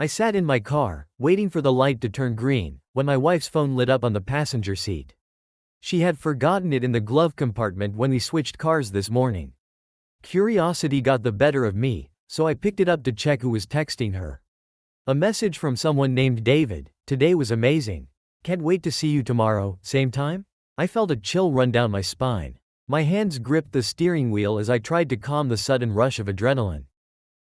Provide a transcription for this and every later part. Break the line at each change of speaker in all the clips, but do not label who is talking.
I sat in my car, waiting for the light to turn green, when my wife's phone lit up on the passenger seat. She had forgotten it in the glove compartment when we switched cars this morning. Curiosity got the better of me, so I picked it up to check who was texting her. A message from someone named David. Today was amazing. Can't wait to see you tomorrow, same time? I felt a chill run down my spine. My hands gripped the steering wheel as I tried to calm the sudden rush of adrenaline.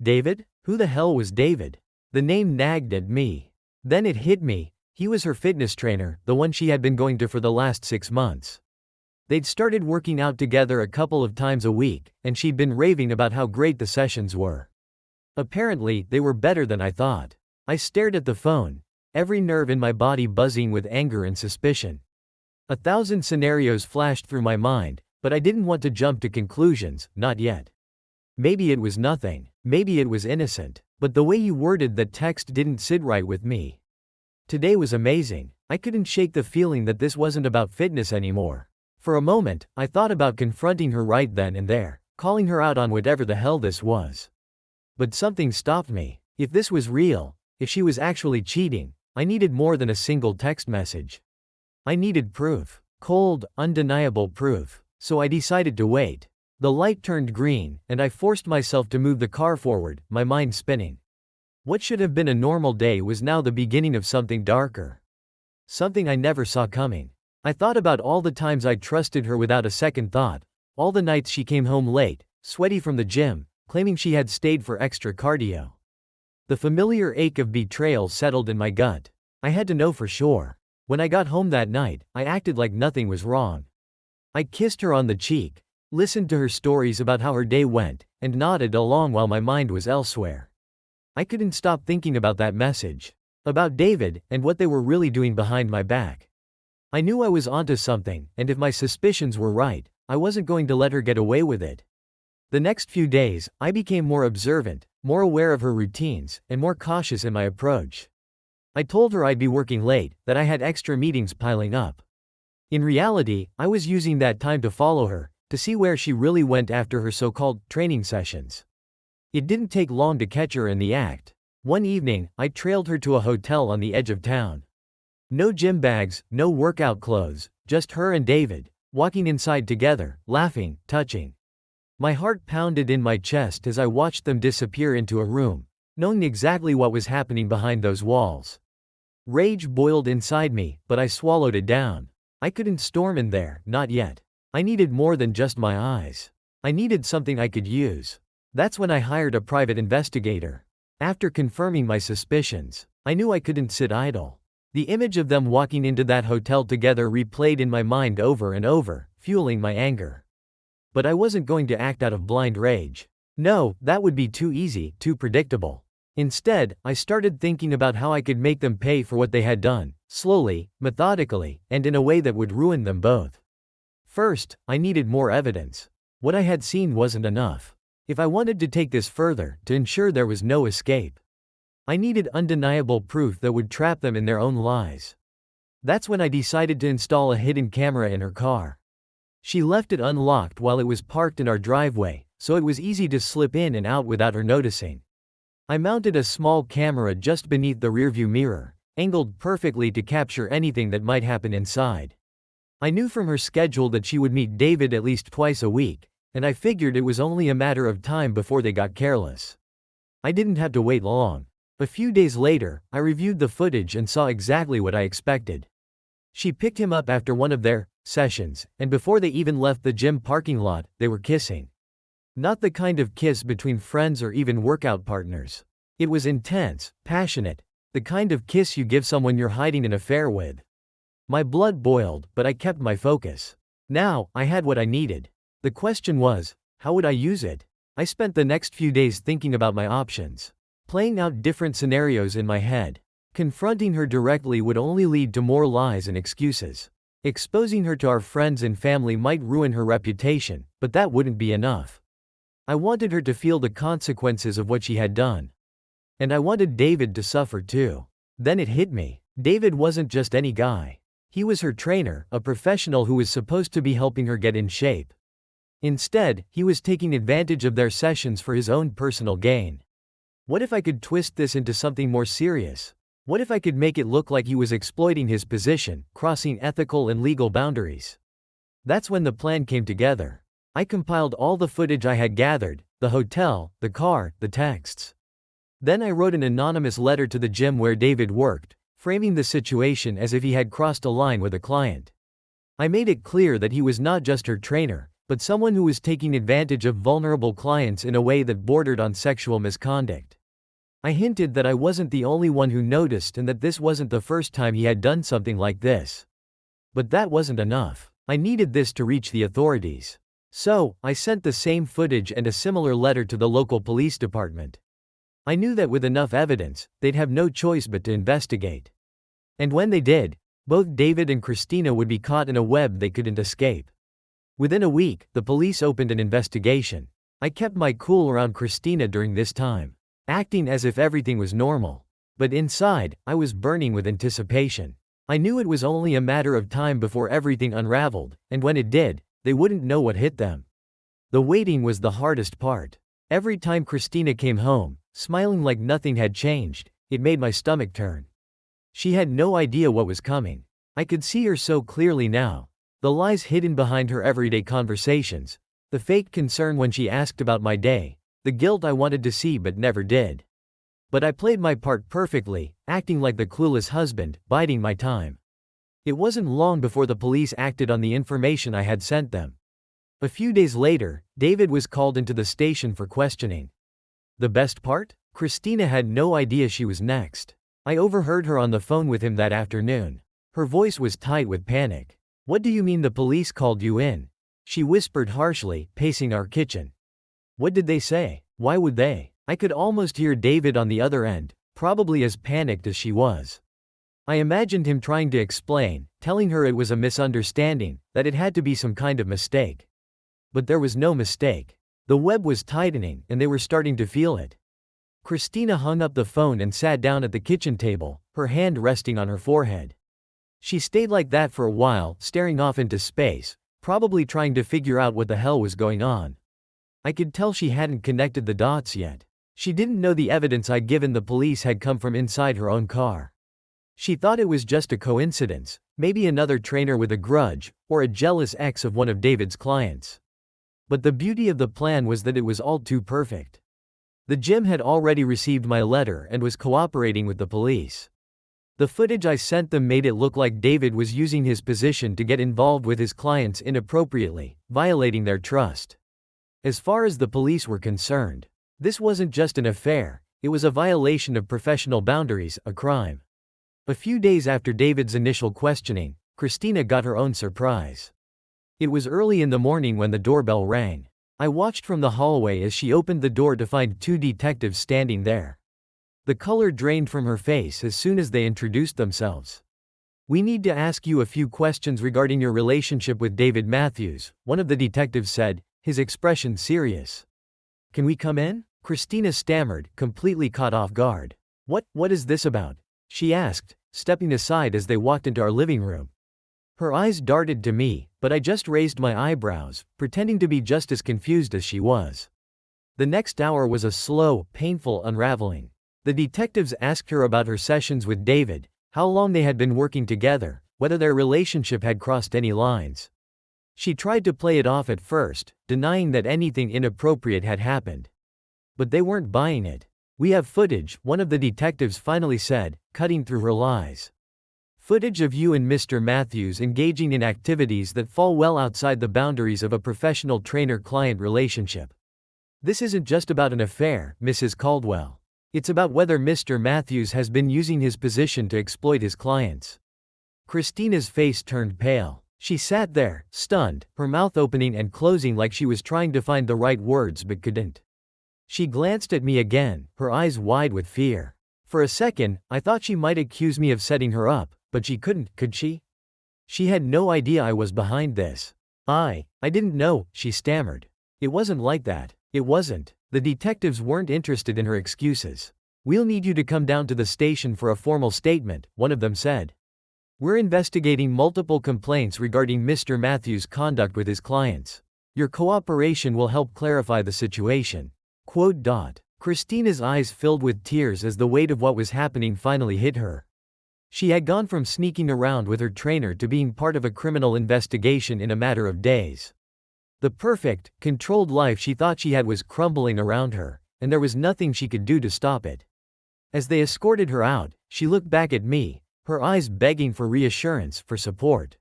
David? Who the hell was David? The name nagged at me. Then it hit me. He was her fitness trainer, the one she had been going to for the last 6 months. They'd started working out together a couple of times a week, and she'd been raving about how great the sessions were. Apparently, they were better than I thought. I stared at the phone, every nerve in my body buzzing with anger and suspicion. 1,000 scenarios flashed through my mind, but I didn't want to jump to conclusions, not yet. Maybe it was nothing, maybe it was innocent, but the way you worded that text didn't sit right with me. Today was amazing. I couldn't shake the feeling that this wasn't about fitness anymore. For a moment, I thought about confronting her right then and there, calling her out on whatever the hell this was. But something stopped me. If this was real, if she was actually cheating, I needed more than a single text message. I needed proof. Cold, undeniable proof. So I decided to wait. The light turned green, and I forced myself to move the car forward, my mind spinning. What should have been a normal day was now the beginning of something darker. Something I never saw coming. I thought about all the times I trusted her without a second thought, all the nights she came home late, sweaty from the gym, claiming she had stayed for extra cardio. The familiar ache of betrayal settled in my gut. I had to know for sure. When I got home that night, I acted like nothing was wrong. I kissed her on the cheek, listened to her stories about how her day went, and nodded along while my mind was elsewhere. I couldn't stop thinking about that message. About David, and what they were really doing behind my back. I knew I was onto something, and if my suspicions were right, I wasn't going to let her get away with it. The next few days, I became more observant, more aware of her routines, and more cautious in my approach. I told her I'd be working late, that I had extra meetings piling up. In reality, I was using that time to follow her, to see where she really went after her so-called training sessions. It didn't take long to catch her in the act. One evening, I trailed her to a hotel on the edge of town. No gym bags, no workout clothes, just her and David, walking inside together, laughing, touching. My heart pounded in my chest as I watched them disappear into a room, knowing exactly what was happening behind those walls. Rage boiled inside me, but I swallowed it down. I couldn't storm in there, not yet. I needed more than just my eyes. I needed something I could use. That's when I hired a private investigator. After confirming my suspicions, I knew I couldn't sit idle. The image of them walking into that hotel together replayed in my mind over and over, fueling my anger. But I wasn't going to act out of blind rage. No, that would be too easy, too predictable. Instead, I started thinking about how I could make them pay for what they had done, slowly, methodically, and in a way that would ruin them both. First, I needed more evidence. What I had seen wasn't enough. If I wanted to take this further, to ensure there was no escape, I needed undeniable proof that would trap them in their own lies. That's when I decided to install a hidden camera in her car. She left it unlocked while it was parked in our driveway, so it was easy to slip in and out without her noticing. I mounted a small camera just beneath the rearview mirror, angled perfectly to capture anything that might happen inside. I knew from her schedule that she would meet David at least twice a week, and I figured it was only a matter of time before they got careless. I didn't have to wait long. A few days later, I reviewed the footage and saw exactly what I expected. She picked him up after one of their sessions, and before they even left the gym parking lot, they were kissing. Not the kind of kiss between friends or even workout partners. It was intense, passionate, the kind of kiss you give someone you're hiding an affair with. My blood boiled, but I kept my focus. Now, I had what I needed. The question was, how would I use it? I spent the next few days thinking about my options, playing out different scenarios in my head. Confronting her directly would only lead to more lies and excuses. Exposing her to our friends and family might ruin her reputation, but that wouldn't be enough. I wanted her to feel the consequences of what she had done. And I wanted David to suffer too. Then it hit me. David wasn't just any guy. He was her trainer, a professional who was supposed to be helping her get in shape. Instead, he was taking advantage of their sessions for his own personal gain. What if I could twist this into something more serious? What if I could make it look like he was exploiting his position, crossing ethical and legal boundaries? That's when the plan came together. I compiled all the footage I had gathered, the hotel, the car, the texts. Then I wrote an anonymous letter to the gym where David worked, framing the situation as if he had crossed a line with a client. I made it clear that he was not just her trainer, but someone who was taking advantage of vulnerable clients in a way that bordered on sexual misconduct. I hinted that I wasn't the only one who noticed and that this wasn't the first time he had done something like this. But that wasn't enough. I needed this to reach the authorities. So, I sent the same footage and a similar letter to the local police department. I knew that with enough evidence, they'd have no choice but to investigate. And when they did, both David and Christina would be caught in a web they couldn't escape. Within a week, the police opened an investigation. I kept my cool around Christina during this time, acting as if everything was normal. But inside, I was burning with anticipation. I knew it was only a matter of time before everything unraveled, and when it did, they wouldn't know what hit them. The waiting was the hardest part. Every time Christina came home, smiling like nothing had changed, it made my stomach turn. She had no idea what was coming. I could see her so clearly now. The lies hidden behind her everyday conversations, the fake concern when she asked about my day, the guilt I wanted to see but never did. But I played my part perfectly, acting like the clueless husband, biding my time. It wasn't long before the police acted on the information I had sent them. A few days later, David was called into the station for questioning. The best part? Christina had no idea she was next. I overheard her on the phone with him that afternoon. Her voice was tight with panic. "What do you mean the police called you in?" she whispered harshly, pacing our kitchen. "What did they say? Why would they?" I could almost hear David on the other end, probably as panicked as she was. I imagined him trying to explain, telling her it was a misunderstanding, that it had to be some kind of mistake. But there was no mistake. The web was tightening, and they were starting to feel it. Christina hung up the phone and sat down at the kitchen table, her hand resting on her forehead. She stayed like that for a while, staring off into space, probably trying to figure out what the hell was going on. I could tell she hadn't connected the dots yet. She didn't know the evidence I'd given the police had come from inside her own car. She thought it was just a coincidence, maybe another trainer with a grudge, or a jealous ex of one of David's clients. But the beauty of the plan was that it was all too perfect. The gym had already received my letter and was cooperating with the police. The footage I sent them made it look like David was using his position to get involved with his clients inappropriately, violating their trust. As far as the police were concerned, this wasn't just an affair, it was a violation of professional boundaries, a crime. A few days after David's initial questioning, Christina got her own surprise. It was early in the morning when the doorbell rang. I watched from the hallway as she opened the door to find two detectives standing there. The color drained from her face as soon as they introduced themselves. "We need to ask you a few questions regarding your relationship with David Matthews," one of the detectives said, his expression serious. "Can we come in?" Christina stammered, completely caught off guard. What is this about?" she asked, stepping aside as they walked into our living room. Her eyes darted to me, but I just raised my eyebrows, pretending to be just as confused as she was. The next hour was a slow, painful unraveling. The detectives asked her about her sessions with David, how long they had been working together, whether their relationship had crossed any lines. She tried to play it off at first, denying that anything inappropriate had happened. But they weren't buying it. "We have footage," one of the detectives finally said, cutting through her lies. "Footage of you and Mr. Matthews engaging in activities that fall well outside the boundaries of a professional trainer-client relationship. This isn't just about an affair, Mrs. Caldwell. It's about whether Mr. Matthews has been using his position to exploit his clients." Christina's face turned pale. She sat there, stunned, her mouth opening and closing like she was trying to find the right words but couldn't. She glanced at me again, her eyes wide with fear. For a second, I thought she might accuse me of setting her up, but she couldn't, could she? She had no idea I was behind this. I didn't know," she stammered. "It wasn't like that. It wasn't." The detectives weren't interested in her excuses. "We'll need you to come down to the station for a formal statement," one of them said. "We're investigating multiple complaints regarding Mr. Matthews' conduct with his clients. Your cooperation will help clarify the situation." Quote. Christina's eyes filled with tears as the weight of what was happening finally hit her. She had gone from sneaking around with her trainer to being part of a criminal investigation in a matter of days. The perfect, controlled life she thought she had was crumbling around her, and there was nothing she could do to stop it. As they escorted her out, she looked back at me, her eyes begging for reassurance, for support.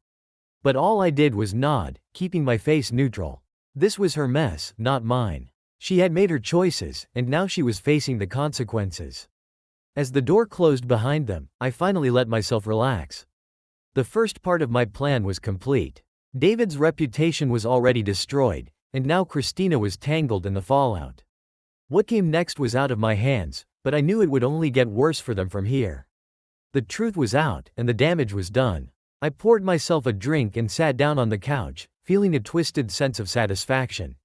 But all I did was nod, keeping my face neutral. This was her mess, not mine. She had made her choices, and now she was facing the consequences. As the door closed behind them, I finally let myself relax. The first part of my plan was complete. David's reputation was already destroyed, and now Christina was tangled in the fallout. What came next was out of my hands, but I knew it would only get worse for them from here. The truth was out, and the damage was done. I poured myself a drink and sat down on the couch, feeling a twisted sense of satisfaction.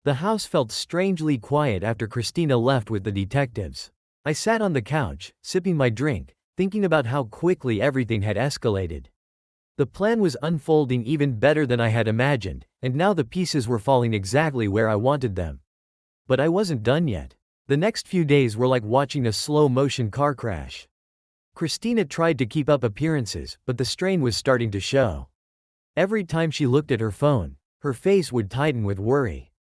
The house felt strangely quiet after Christina left with the detectives. I sat on the couch, sipping my drink, thinking about how quickly everything had escalated. The plan was unfolding even better than I had imagined, and now the pieces were falling exactly where I wanted them. But I wasn't done yet. The next few days were like watching a slow-motion car crash. Christina tried to keep up appearances, but the strain was starting to show. Every time she looked at her phone, her face would tighten with worry.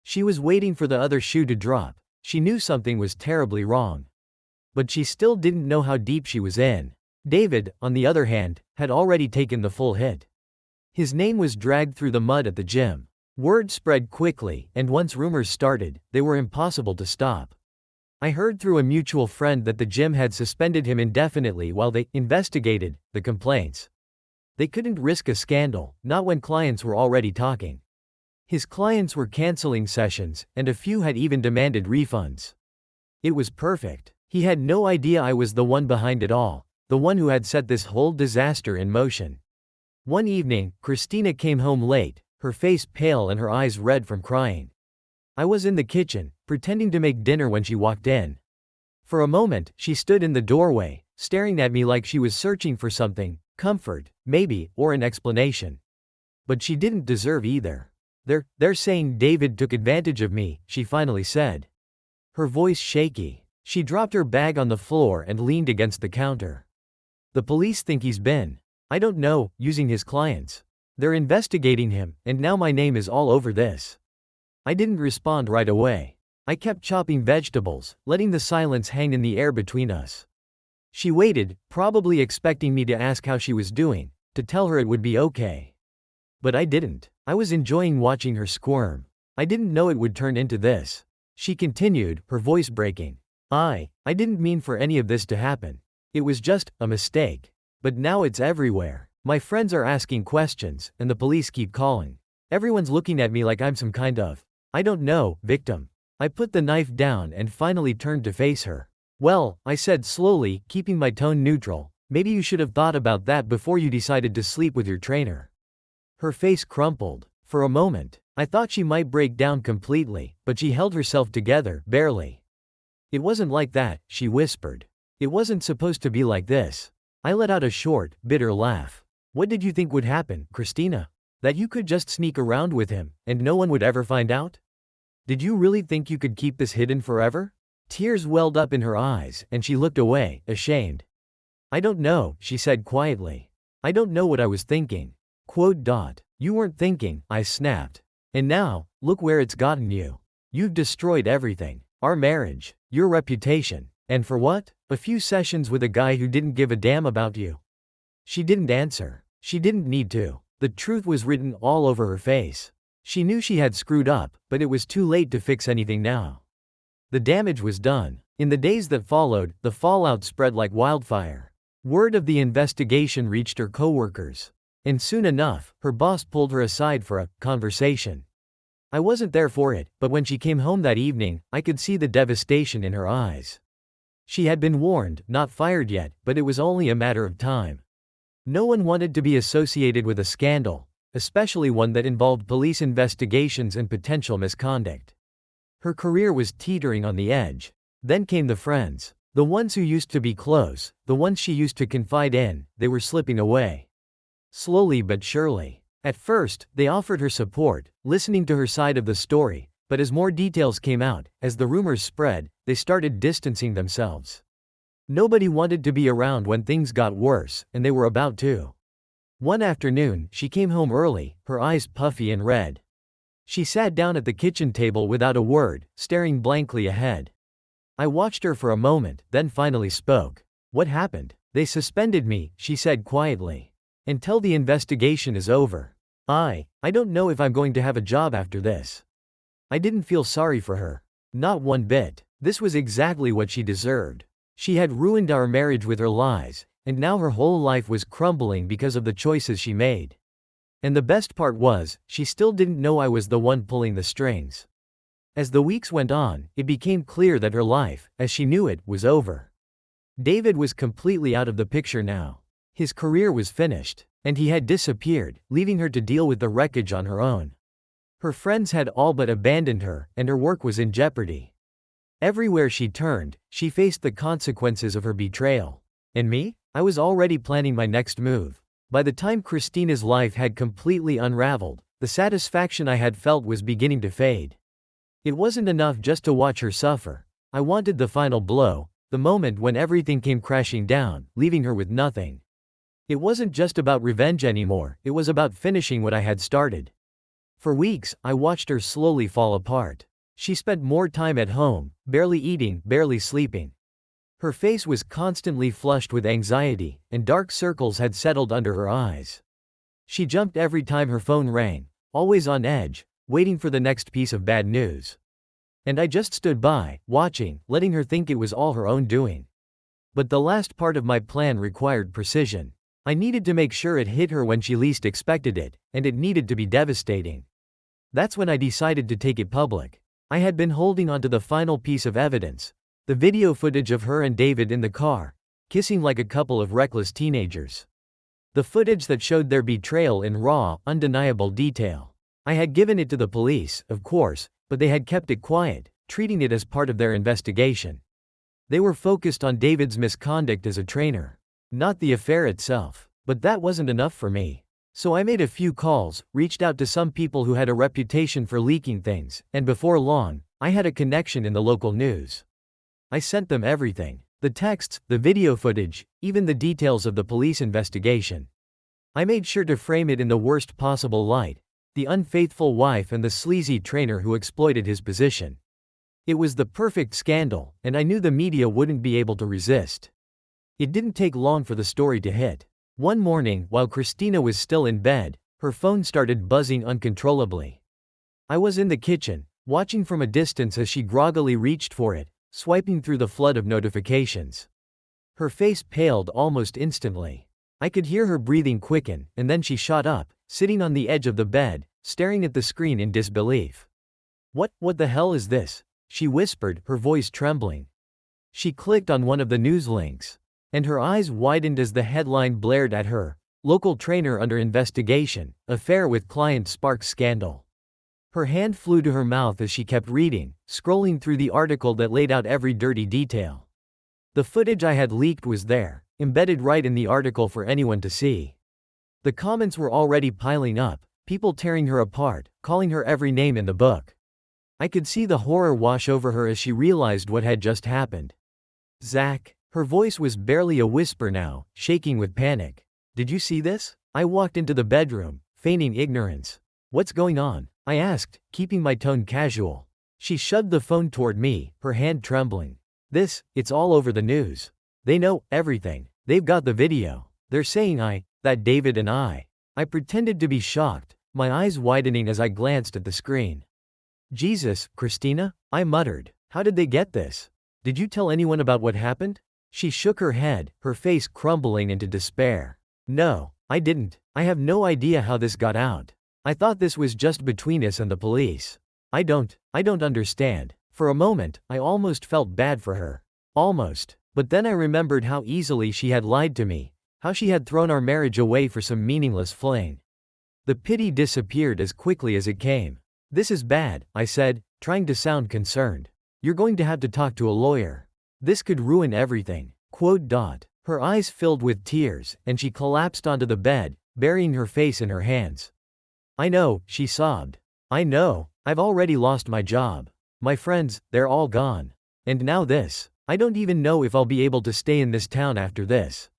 She was waiting for the other shoe to drop. She knew something was terribly wrong. But she still didn't know how deep she was in. David, on the other hand, had already taken the full hit. His name was dragged through the mud at the gym. Word spread quickly, and once rumors started, they were impossible to stop. I heard through a mutual friend that the gym had suspended him indefinitely while they investigated the complaints. They couldn't risk a scandal, not when clients were already talking. His clients were canceling sessions, and a few had even demanded refunds. It was perfect. He had no idea I was the one behind it all, the one who had set this whole disaster in motion. One evening, Christina came home late, her face pale and her eyes red from crying. I was in the kitchen, pretending to make dinner when she walked in. For a moment, she stood in the doorway, staring at me like she was searching for something, comfort, maybe, or an explanation. But she didn't deserve either. They're saying David took advantage of me, she finally said. Her voice shaky. She dropped her bag on the floor and leaned against the counter. The police think he's been, I don't know, using his clients. They're investigating him, and now my name is all over this. I didn't respond right away. I kept chopping vegetables, letting the silence hang in the air between us. She waited, probably expecting me to ask how she was doing, to tell her it would be okay. But I didn't. I was enjoying watching her squirm. I didn't know it would turn into this. She continued, her voice breaking. I didn't mean for any of this to happen. It was just a mistake. But now it's everywhere. My friends are asking questions, and the police keep calling. Everyone's looking at me like I'm some kind of, I don't know, victim. I put the knife down and finally turned to face her. Well, I said slowly, keeping my tone neutral, maybe you should have thought about that before you decided to sleep with your trainer. Her face crumpled. For a moment, I thought she might break down completely, but she held herself together, barely. It wasn't like that, she whispered. It wasn't supposed to be like this. I let out a short, bitter laugh. What did you think would happen, Christina? That you could just sneak around with him, and no one would ever find out? Did you really think you could keep this hidden forever? Tears welled up in her eyes, and she looked away, ashamed. I don't know, she said quietly. I don't know what I was thinking. You weren't thinking, I snapped. And now, look where it's gotten you. You've destroyed everything. Our marriage, your reputation. And for what? A few sessions with a guy who didn't give a damn about you. She didn't answer. She didn't need to. The truth was written all over her face. She knew she had screwed up, but it was too late to fix anything now. The damage was done. In the days that followed, the fallout spread like wildfire. Word of the investigation reached her coworkers. And soon enough, her boss pulled her aside for a conversation. I wasn't there for it, but when she came home that evening, I could see the devastation in her eyes. She had been warned, not fired yet, but it was only a matter of time. No one wanted to be associated with a scandal, especially one that involved police investigations and potential misconduct. Her career was teetering on the edge. Then came the friends. The ones who used to be close, the ones she used to confide in, they were slipping away. Slowly but surely. At first, they offered her support, listening to her side of the story, But as more details came out, as the rumors spread, they started distancing themselves. Nobody wanted to be around when things got worse, and they were about to. One afternoon, she came home early, her eyes puffy and red. She sat down at the kitchen table without a word, staring blankly ahead. I watched her for a moment, then finally spoke. "What happened?" "They suspended me," she said quietly. "Until the investigation is over. I don't know if I'm going to have a job after this." I didn't feel sorry for her. Not one bit. This was exactly what she deserved. She had ruined our marriage with her lies, and now her whole life was crumbling because of the choices she made. And the best part was, she still didn't know I was the one pulling the strings. As the weeks went on, it became clear that her life, as she knew it, was over. David was completely out of the picture now. His career was finished, and he had disappeared, leaving her to deal with the wreckage on her own. Her friends had all but abandoned her, and her work was in jeopardy. Everywhere she turned, she faced the consequences of her betrayal. And me? I was already planning my next move. By the time Christina's life had completely unraveled, the satisfaction I had felt was beginning to fade. It wasn't enough just to watch her suffer. I wanted the final blow, the moment when everything came crashing down, leaving her with nothing. It wasn't just about revenge anymore, it was about finishing what I had started. For weeks, I watched her slowly fall apart. She spent more time at home, barely eating, barely sleeping. Her face was constantly flushed with anxiety, and dark circles had settled under her eyes. She jumped every time her phone rang, always on edge, waiting for the next piece of bad news. And I just stood by, watching, letting her think it was all her own doing. But the last part of my plan required precision. I needed to make sure it hit her when she least expected it, and it needed to be devastating. That's when I decided to take it public. I had been holding on to the final piece of evidence, the video footage of her and David in the car, kissing like a couple of reckless teenagers. The footage that showed their betrayal in raw, undeniable detail. I had given it to the police, of course, but they had kept it quiet, treating it as part of their investigation. They were focused on David's misconduct as a trainer, not the affair itself. But that wasn't enough for me. So I made a few calls, reached out to some people who had a reputation for leaking things, and before long, I had a connection in the local news. I sent them everything. The texts, the video footage, even the details of the police investigation. I made sure to frame it in the worst possible light, the unfaithful wife and the sleazy trainer who exploited his position. It was the perfect scandal, and I knew the media wouldn't be able to resist. It didn't take long for the story to hit. One morning, while Christina was still in bed, her phone started buzzing uncontrollably. I was in the kitchen, watching from a distance as she groggily reached for it, swiping through the flood of notifications. Her face paled almost instantly. I could hear her breathing quicken, and then she shot up, sitting on the edge of the bed, staring at the screen in disbelief. What the hell is this?" she whispered, her voice trembling. She clicked on one of the news links, and her eyes widened as the headline blared at her, "Local trainer under investigation, affair with client sparks scandal." Her hand flew to her mouth as she kept reading, scrolling through the article that laid out every dirty detail. The footage I had leaked was there, embedded right in the article for anyone to see. The comments were already piling up, people tearing her apart, calling her every name in the book. I could see the horror wash over her as she realized what had just happened. "Zach," her voice was barely a whisper now, shaking with panic. "Did you see this?" I walked into the bedroom, feigning ignorance. "What's going on?" I asked, keeping my tone casual. She shoved the phone toward me, her hand trembling. It's all over the news. They know everything. They've got the video. They're saying that David and I." I pretended to be shocked, my eyes widening as I glanced at the screen. "Jesus, Christina?" I muttered. "How did they get this? Did you tell anyone about what happened?" She shook her head, her face crumbling into despair. "No, I didn't. I have no idea how this got out. I thought this was just between us and the police. I don't understand." For a moment, I almost felt bad for her. Almost. But then I remembered how easily she had lied to me, how she had thrown our marriage away for some meaningless fling. The pity disappeared as quickly as it came. "This is bad," I said, trying to sound concerned. "You're going to have to talk to a lawyer. This could ruin everything." Her eyes filled with tears, and she collapsed onto the bed, burying her face in her hands. "I know," she sobbed. "I know. I've already lost my job. My friends, they're all gone. And now this. I don't even know if I'll be able to stay in this town after this.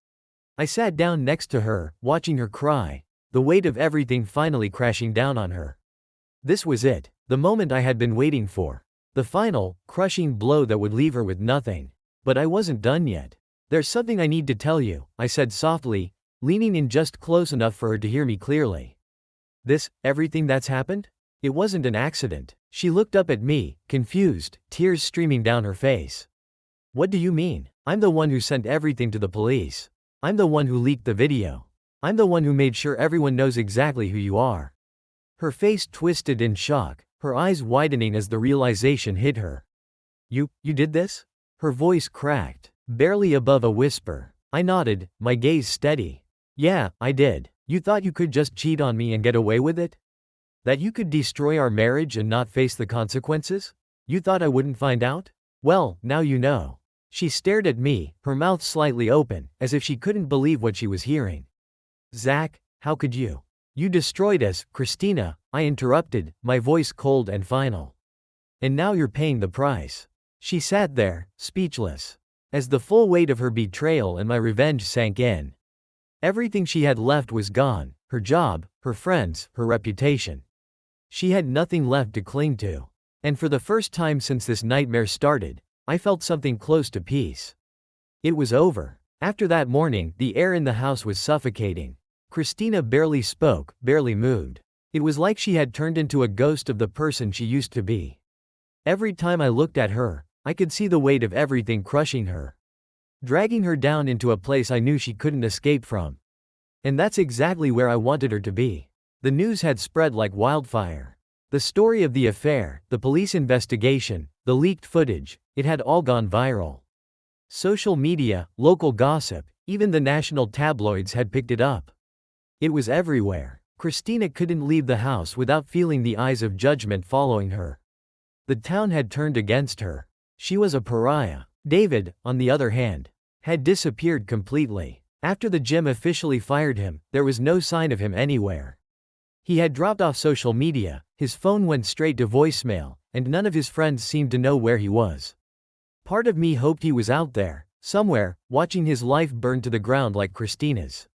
I sat down next to her, watching her cry, the weight of everything finally crashing down on her. This was it, the moment I had been waiting for. The final, crushing blow that would leave her with nothing. But I wasn't done yet. There's something I need to tell you, I said softly, leaning in just close enough for her to hear me clearly. Everything that's happened? It wasn't an accident. She looked up at me, confused, tears streaming down her face. What do you mean? I'm the one who sent everything to the police. I'm the one who leaked the video. I'm the one who made sure everyone knows exactly who you are. Her face twisted in shock, her eyes widening as the realization hit her. You did this? Her voice cracked, barely above a whisper. I nodded, my gaze steady. Yeah, I did. You thought you could just cheat on me and get away with it? That you could destroy our marriage and not face the consequences? You thought I wouldn't find out? Well, now you know. She stared at me, her mouth slightly open, as if she couldn't believe what she was hearing. Zach, how could you? You destroyed us, Christina, I interrupted, my voice cold and final. And now you're paying the price. She sat there, speechless, as the full weight of her betrayal and my revenge sank in. Everything she had left was gone, her job, her friends, her reputation. She had nothing left to cling to. And for the first time since this nightmare started, I felt something close to peace. It was over. After that morning, the air in the house was suffocating. Christina barely spoke, barely moved. It was like she had turned into a ghost of the person she used to be. Every time I looked at her, I could see the weight of everything crushing her, dragging her down into a place I knew she couldn't escape from. And that's exactly where I wanted her to be. The news had spread like wildfire. The story of the affair, the police investigation, the leaked footage, it had all gone viral. Social media, local gossip, even the national tabloids had picked it up. It was everywhere. Christina couldn't leave the house without feeling the eyes of judgment following her. The town had turned against her. She was a pariah. David, on the other hand, had disappeared completely. After the gym officially fired him, there was no sign of him anywhere. He had dropped off social media, his phone went straight to voicemail, and none of his friends seemed to know where he was. Part of me hoped he was out there, somewhere, watching his life burn to the ground like Christina's.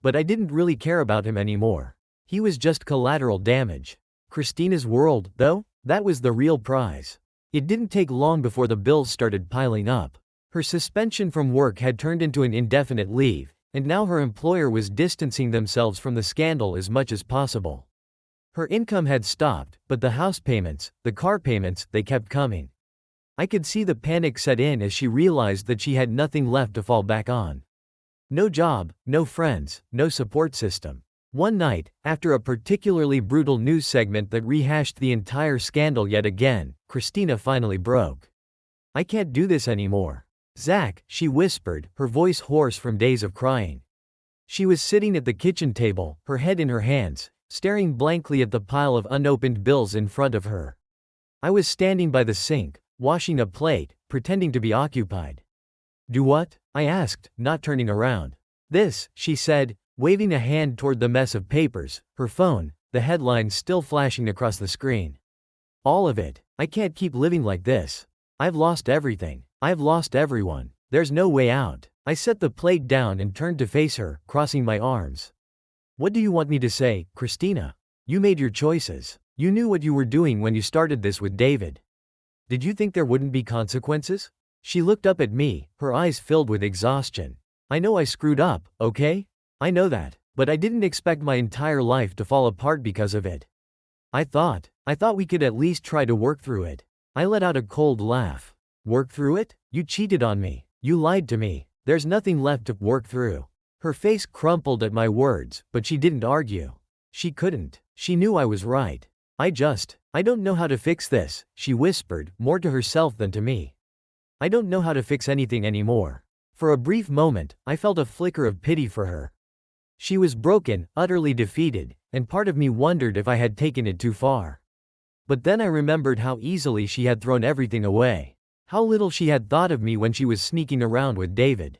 But I didn't really care about him anymore. He was just collateral damage. Christina's world, though, that was the real prize. It didn't take long before the bills started piling up. Her suspension from work had turned into an indefinite leave, and now her employer was distancing themselves from the scandal as much as possible. Her income had stopped, but the house payments, the car payments, they kept coming. I could see the panic set in as she realized that she had nothing left to fall back on. No job, no friends, no support system. One night, after a particularly brutal news segment that rehashed the entire scandal yet again, Christina finally broke. I can't do this anymore. Zach, she whispered, her voice hoarse from days of crying. She was sitting at the kitchen table, her head in her hands, staring blankly at the pile of unopened bills in front of her. I was standing by the sink, washing a plate, pretending to be occupied. Do what? I asked, not turning around. This, she said, waving a hand toward the mess of papers, her phone, the headlines still flashing across the screen. All of it. I can't keep living like this. I've lost everything. I've lost everyone. There's no way out. I set the plate down and turned to face her, crossing my arms. What do you want me to say, Christina? You made your choices. You knew what you were doing when you started this with David. Did you think there wouldn't be consequences? She looked up at me, her eyes filled with exhaustion. I know I screwed up, okay? I know that, but I didn't expect my entire life to fall apart because of it. I thought we could at least try to work through it. I let out a cold laugh. Work through it? You cheated on me. You lied to me. There's nothing left to work through. Her face crumpled at my words, but she didn't argue. She couldn't. She knew I was right. I don't know how to fix this, she whispered, more to herself than to me. I don't know how to fix anything anymore. For a brief moment, I felt a flicker of pity for her. She was broken, utterly defeated, and part of me wondered if I had taken it too far. But then I remembered how easily she had thrown everything away. How little she had thought of me when she was sneaking around with David.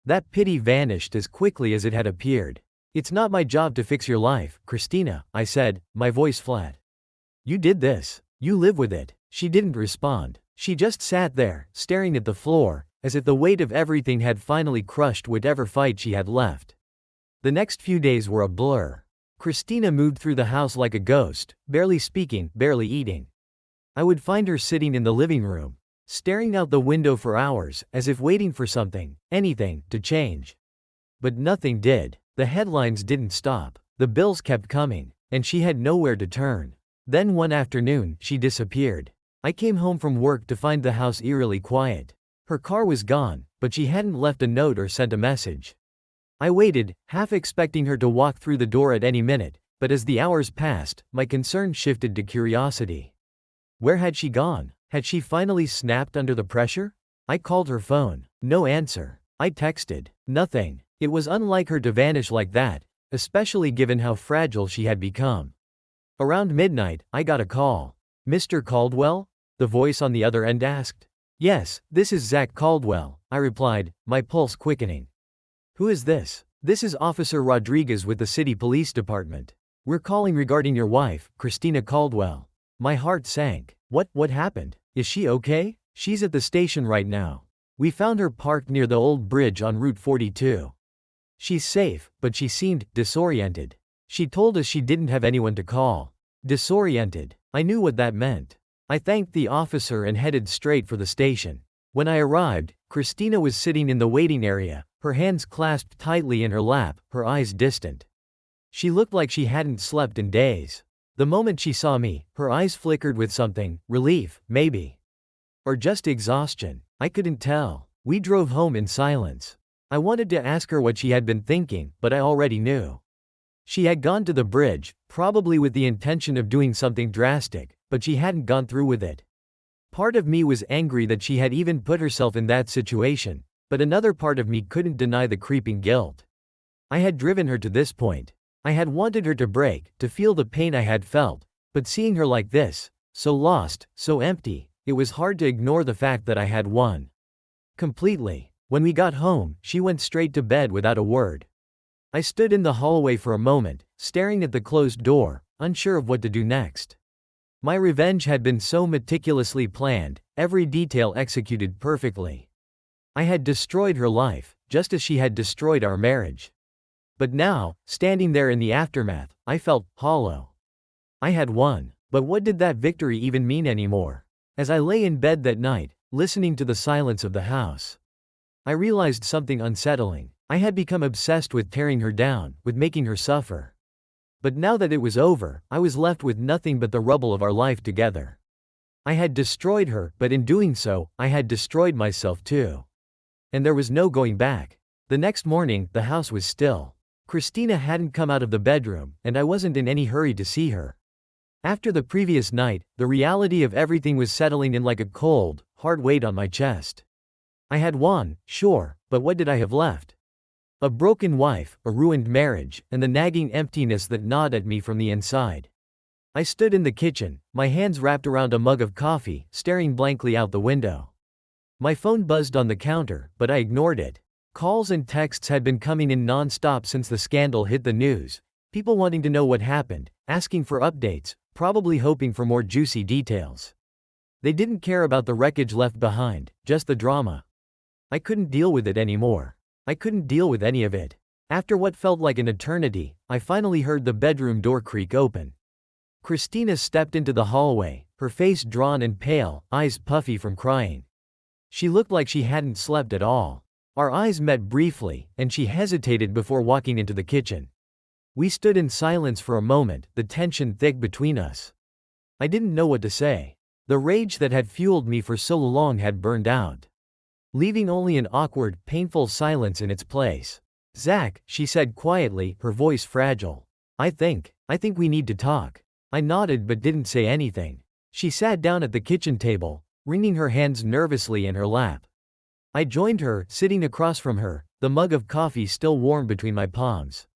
That pity vanished as quickly as it had appeared. It's not my job to fix your life, Christina, I said, my voice flat. You did this. You live with it. She didn't respond. She just sat there, staring at the floor, as if the weight of everything had finally crushed whatever fight she had left. The next few days were a blur. Christina moved through the house like a ghost, barely speaking, barely eating. I would find her sitting in the living room, staring out the window for hours, as if waiting for something, anything, to change. But nothing did. The headlines didn't stop. The bills kept coming, and she had nowhere to turn. Then one afternoon, she disappeared. I came home from work to find the house eerily quiet. Her car was gone, but she hadn't left a note or sent a message. I waited, half expecting her to walk through the door at any minute, but as the hours passed, my concern shifted to curiosity. Where had she gone? Had she finally snapped under the pressure? I called her phone. No answer. I texted. Nothing. It was unlike her to vanish like that, especially given how fragile she had become. Around midnight, I got a call. "Mr. Caldwell?" the voice on the other end asked. "Yes, this is Zach Caldwell," I replied, my pulse quickening. "Who is this?" "This is Officer Rodriguez with the City Police Department. We're calling regarding your wife, Christina Caldwell." My heart sank. What happened? Is she okay?" "She's at the station right now. We found her parked near the old bridge on Route 42. She's safe, but she seemed disoriented. She told us she didn't have anyone to call." Disoriented. I knew what that meant. I thanked the officer and headed straight for the station. When I arrived, Christina was sitting in the waiting area, her hands clasped tightly in her lap, her eyes distant. She looked like she hadn't slept in days. The moment she saw me, her eyes flickered with something, relief, maybe. Or just exhaustion. I couldn't tell. We drove home in silence. I wanted to ask her what she had been thinking, but I already knew. She had gone to the bridge, probably with the intention of doing something drastic, but she hadn't gone through with it. Part of me was angry that she had even put herself in that situation, but another part of me couldn't deny the creeping guilt. I had driven her to this point. I had wanted her to break, to feel the pain I had felt, but seeing her like this, so lost, so empty, it was hard to ignore the fact that I had won. Completely. When we got home, she went straight to bed without a word. I stood in the hallway for a moment, staring at the closed door, unsure of what to do next. My revenge had been so meticulously planned, every detail executed perfectly. I had destroyed her life, just as she had destroyed our marriage. But now, standing there in the aftermath, I felt hollow. I had won, but what did that victory even mean anymore? As I lay in bed that night, listening to the silence of the house, I realized something unsettling. I had become obsessed with tearing her down, with making her suffer. But now that it was over, I was left with nothing but the rubble of our life together. I had destroyed her, but in doing so, I had destroyed myself too. And there was no going back. The next morning, the house was still. Christina hadn't come out of the bedroom, and I wasn't in any hurry to see her. After the previous night, the reality of everything was settling in like a cold, hard weight on my chest. I had won, sure, but what did I have left? A broken wife, a ruined marriage, and the nagging emptiness that gnawed at me from the inside. I stood in the kitchen, my hands wrapped around a mug of coffee, staring blankly out the window. My phone buzzed on the counter, but I ignored it. Calls and texts had been coming in non-stop since the scandal hit the news, people wanting to know what happened, asking for updates, probably hoping for more juicy details. They didn't care about the wreckage left behind, just the drama. I couldn't deal with it anymore. I couldn't deal with any of it. After what felt like an eternity, I finally heard the bedroom door creak open. Christina stepped into the hallway, her face drawn and pale, eyes puffy from crying. She looked like she hadn't slept at all. Our eyes met briefly, and she hesitated before walking into the kitchen. We stood in silence for a moment, the tension thick between us. I didn't know what to say. The rage that had fueled me for so long had burned out, leaving only an awkward, painful silence in its place. "Zach," she said quietly, her voice fragile. I think we need to talk." I nodded but didn't say anything. She sat down at the kitchen table, wringing her hands nervously in her lap. I joined her, sitting across from her, the mug of coffee still warm between my palms.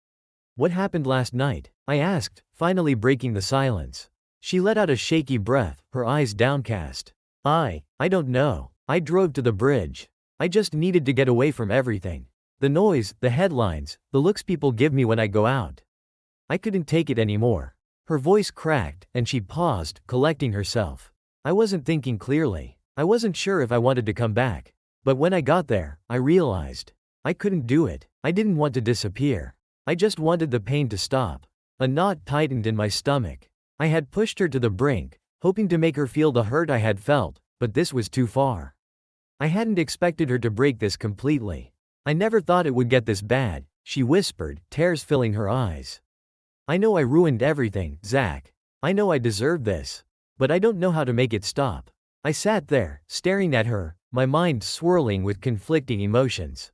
"What happened last night?" I asked, finally breaking the silence. She let out a shaky breath, her eyes downcast. I don't know. I drove to the bridge. I just needed to get away from everything. The noise, the headlines, the looks people give me when I go out. I couldn't take it anymore. Her voice cracked, and she paused, collecting herself. I wasn't thinking clearly. I wasn't sure if I wanted to come back. But when I got there, I realized I couldn't do it. I didn't want to disappear. I just wanted the pain to stop. A knot tightened in my stomach. I had pushed her to the brink, hoping to make her feel the hurt I had felt, but this was too far. I hadn't expected her to break this completely. I never thought it would get this bad, she whispered, tears filling her eyes. I know I ruined everything, Zach. I know I deserved this. But I don't know how to make it stop. I sat there, staring at her, my mind swirling with conflicting emotions.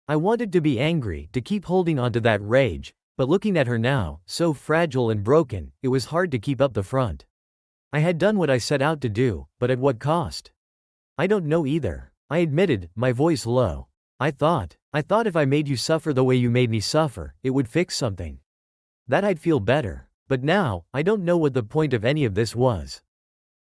I wanted to be angry, to keep holding on to that rage, but looking at her now, so fragile and broken, it was hard to keep up the front. I had done what I set out to do, but at what cost? I don't know either, I admitted, my voice low. I thought if I made you suffer the way you made me suffer, it would fix something. That I'd feel better. But now, I don't know what the point of any of this was.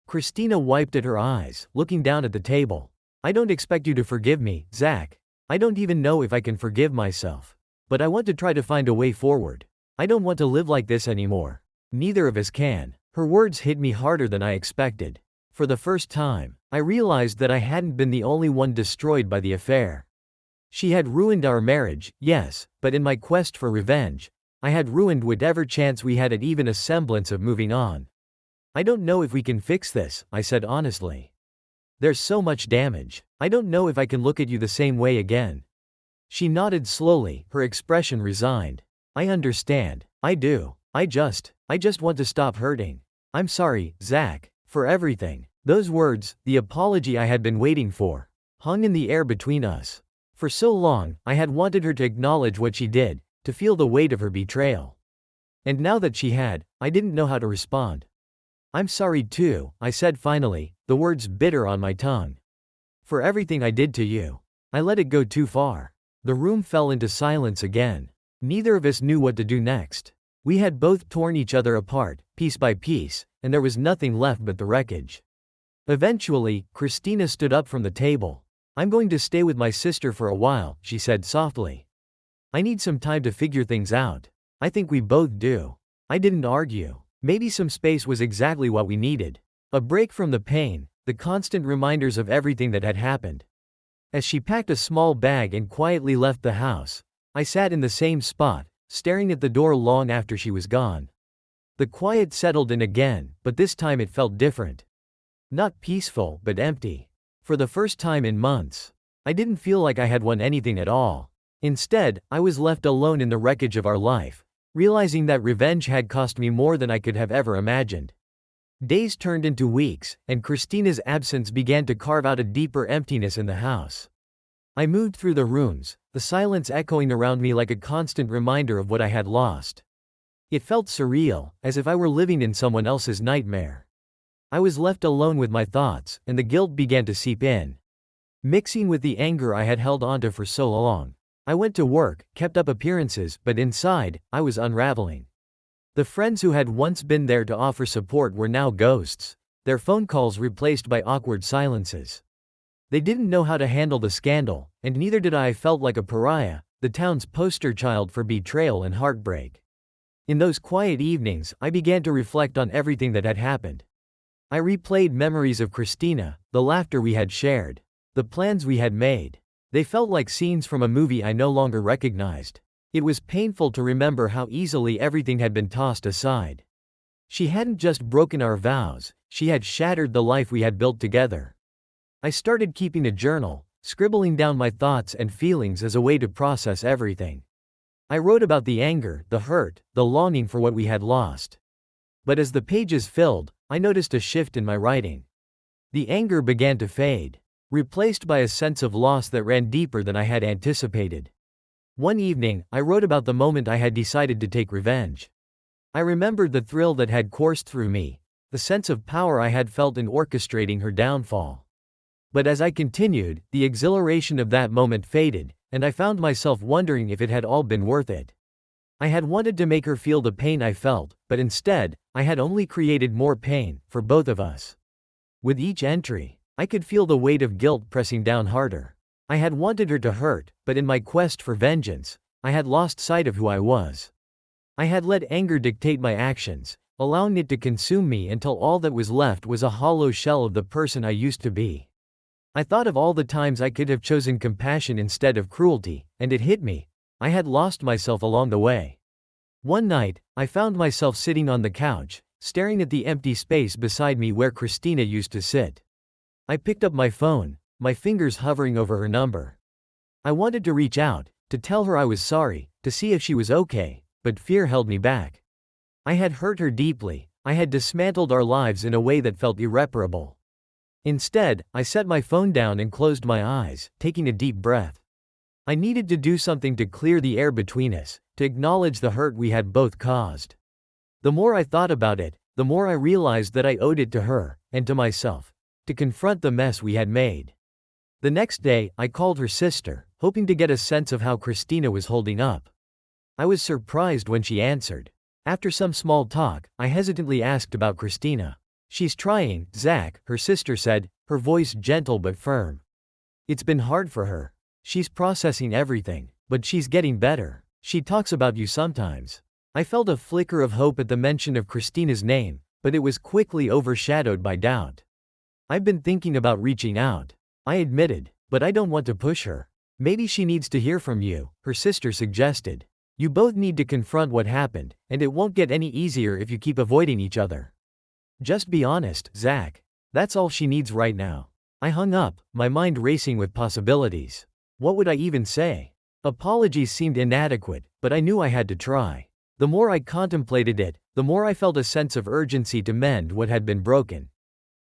Christina wiped at her eyes, looking down at the table. I don't expect you to forgive me, Zach. I don't even know if I can forgive myself. But I want to try to find a way forward. I don't want to live like this anymore. Neither of us can. Her words hit me harder than I expected. For the first time, I realized that I hadn't been the only one destroyed by the affair. She had ruined our marriage, yes, but in my quest for revenge, I had ruined whatever chance we had at even a semblance of moving on. I don't know if we can fix this, I said honestly. There's so much damage. I don't know if I can look at you the same way again. She nodded slowly, her expression resigned. I understand. I do. I just want to stop hurting. I'm sorry, Zach, for everything. Those words, the apology I had been waiting for, hung in the air between us. For so long, I had wanted her to acknowledge what she did, to feel the weight of her betrayal. And now that she had, I didn't know how to respond. I'm sorry too, I said finally, the words bitter on my tongue. For everything I did to you. I let it go too far. The room fell into silence again. Neither of us knew what to do next. We had both torn each other apart, piece by piece, and there was nothing left but the wreckage. Eventually, Christina stood up from the table. I'm going to stay with my sister for a while, she said softly. I need some time to figure things out. I think we both do. I didn't argue. Maybe some space was exactly what we needed. A break from the pain, the constant reminders of everything that had happened. As she packed a small bag and quietly left the house, I sat in the same spot, staring at the door long after she was gone. The quiet settled in again, but this time it felt different. Not peaceful, but empty. For the first time in months, I didn't feel like I had won anything at all. Instead, I was left alone in the wreckage of our life, realizing that revenge had cost me more than I could have ever imagined. Days turned into weeks, and Christina's absence began to carve out a deeper emptiness in the house. I moved through the rooms, the silence echoing around me like a constant reminder of what I had lost. It felt surreal, as if I were living in someone else's nightmare. I was left alone with my thoughts, and the guilt began to seep in, mixing with the anger I had held onto for so long. I went to work, kept up appearances, but inside, I was unraveling. The friends who had once been there to offer support were now ghosts, their phone calls replaced by awkward silences. They didn't know how to handle the scandal, and neither did I. I felt like a pariah, the town's poster child for betrayal and heartbreak. In those quiet evenings, I began to reflect on everything that had happened. I replayed memories of Christina, the laughter we had shared, the plans we had made. They felt like scenes from a movie I no longer recognized. It was painful to remember how easily everything had been tossed aside. She hadn't just broken our vows, she had shattered the life we had built together. I started keeping a journal, scribbling down my thoughts and feelings as a way to process everything. I wrote about the anger, the hurt, the longing for what we had lost. But as the pages filled, I noticed a shift in my writing. The anger began to fade, replaced by a sense of loss that ran deeper than I had anticipated. One evening, I wrote about the moment I had decided to take revenge. I remembered the thrill that had coursed through me, the sense of power I had felt in orchestrating her downfall. But as I continued, the exhilaration of that moment faded, and I found myself wondering if it had all been worth it. I had wanted to make her feel the pain I felt, but instead, I had only created more pain, for both of us. With each entry, I could feel the weight of guilt pressing down harder. I had wanted her to hurt, but in my quest for vengeance, I had lost sight of who I was. I had let anger dictate my actions, allowing it to consume me until all that was left was a hollow shell of the person I used to be. I thought of all the times I could have chosen compassion instead of cruelty, and it hit me. I had lost myself along the way. One night, I found myself sitting on the couch, staring at the empty space beside me where Christina used to sit. I picked up my phone, my fingers hovering over her number. I wanted to reach out, to tell her I was sorry, to see if she was okay, but fear held me back. I had hurt her deeply, I had dismantled our lives in a way that felt irreparable. Instead, I set my phone down and closed my eyes, taking a deep breath. I needed to do something to clear the air between us, to acknowledge the hurt we had both caused. The more I thought about it, the more I realized that I owed it to her, and to myself, to confront the mess we had made. The next day, I called her sister, hoping to get a sense of how Christina was holding up. I was surprised when she answered. After some small talk, I hesitantly asked about Christina. "She's trying, Zach," her sister said, her voice gentle but firm. "It's been hard for her. She's processing everything, but she's getting better. She talks about you sometimes." I felt a flicker of hope at the mention of Christina's name, but it was quickly overshadowed by doubt. "I've been thinking about reaching out," I admitted, "but I don't want to push her." "Maybe she needs to hear from you," her sister suggested. "You both need to confront what happened, and it won't get any easier if you keep avoiding each other. Just be honest, Zach. That's all she needs right now." I hung up, my mind racing with possibilities. What would I even say? Apologies seemed inadequate, but I knew I had to try. The more I contemplated it, the more I felt a sense of urgency to mend what had been broken.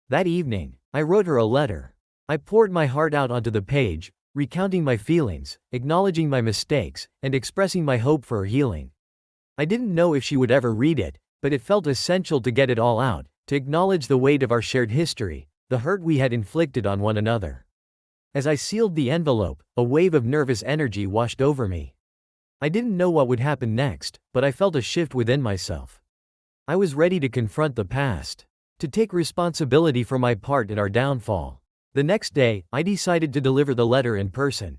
That evening, I wrote her a letter. I poured my heart out onto the page, recounting my feelings, acknowledging my mistakes, and expressing my hope for her healing. I didn't know if she would ever read it, but it felt essential to get it all out, to acknowledge the weight of our shared history, the hurt we had inflicted on one another. As I sealed the envelope, a wave of nervous energy washed over me. I didn't know what would happen next, but I felt a shift within myself. I was ready to confront the past, to take responsibility for my part in our downfall. The next day, I decided to deliver the letter in person.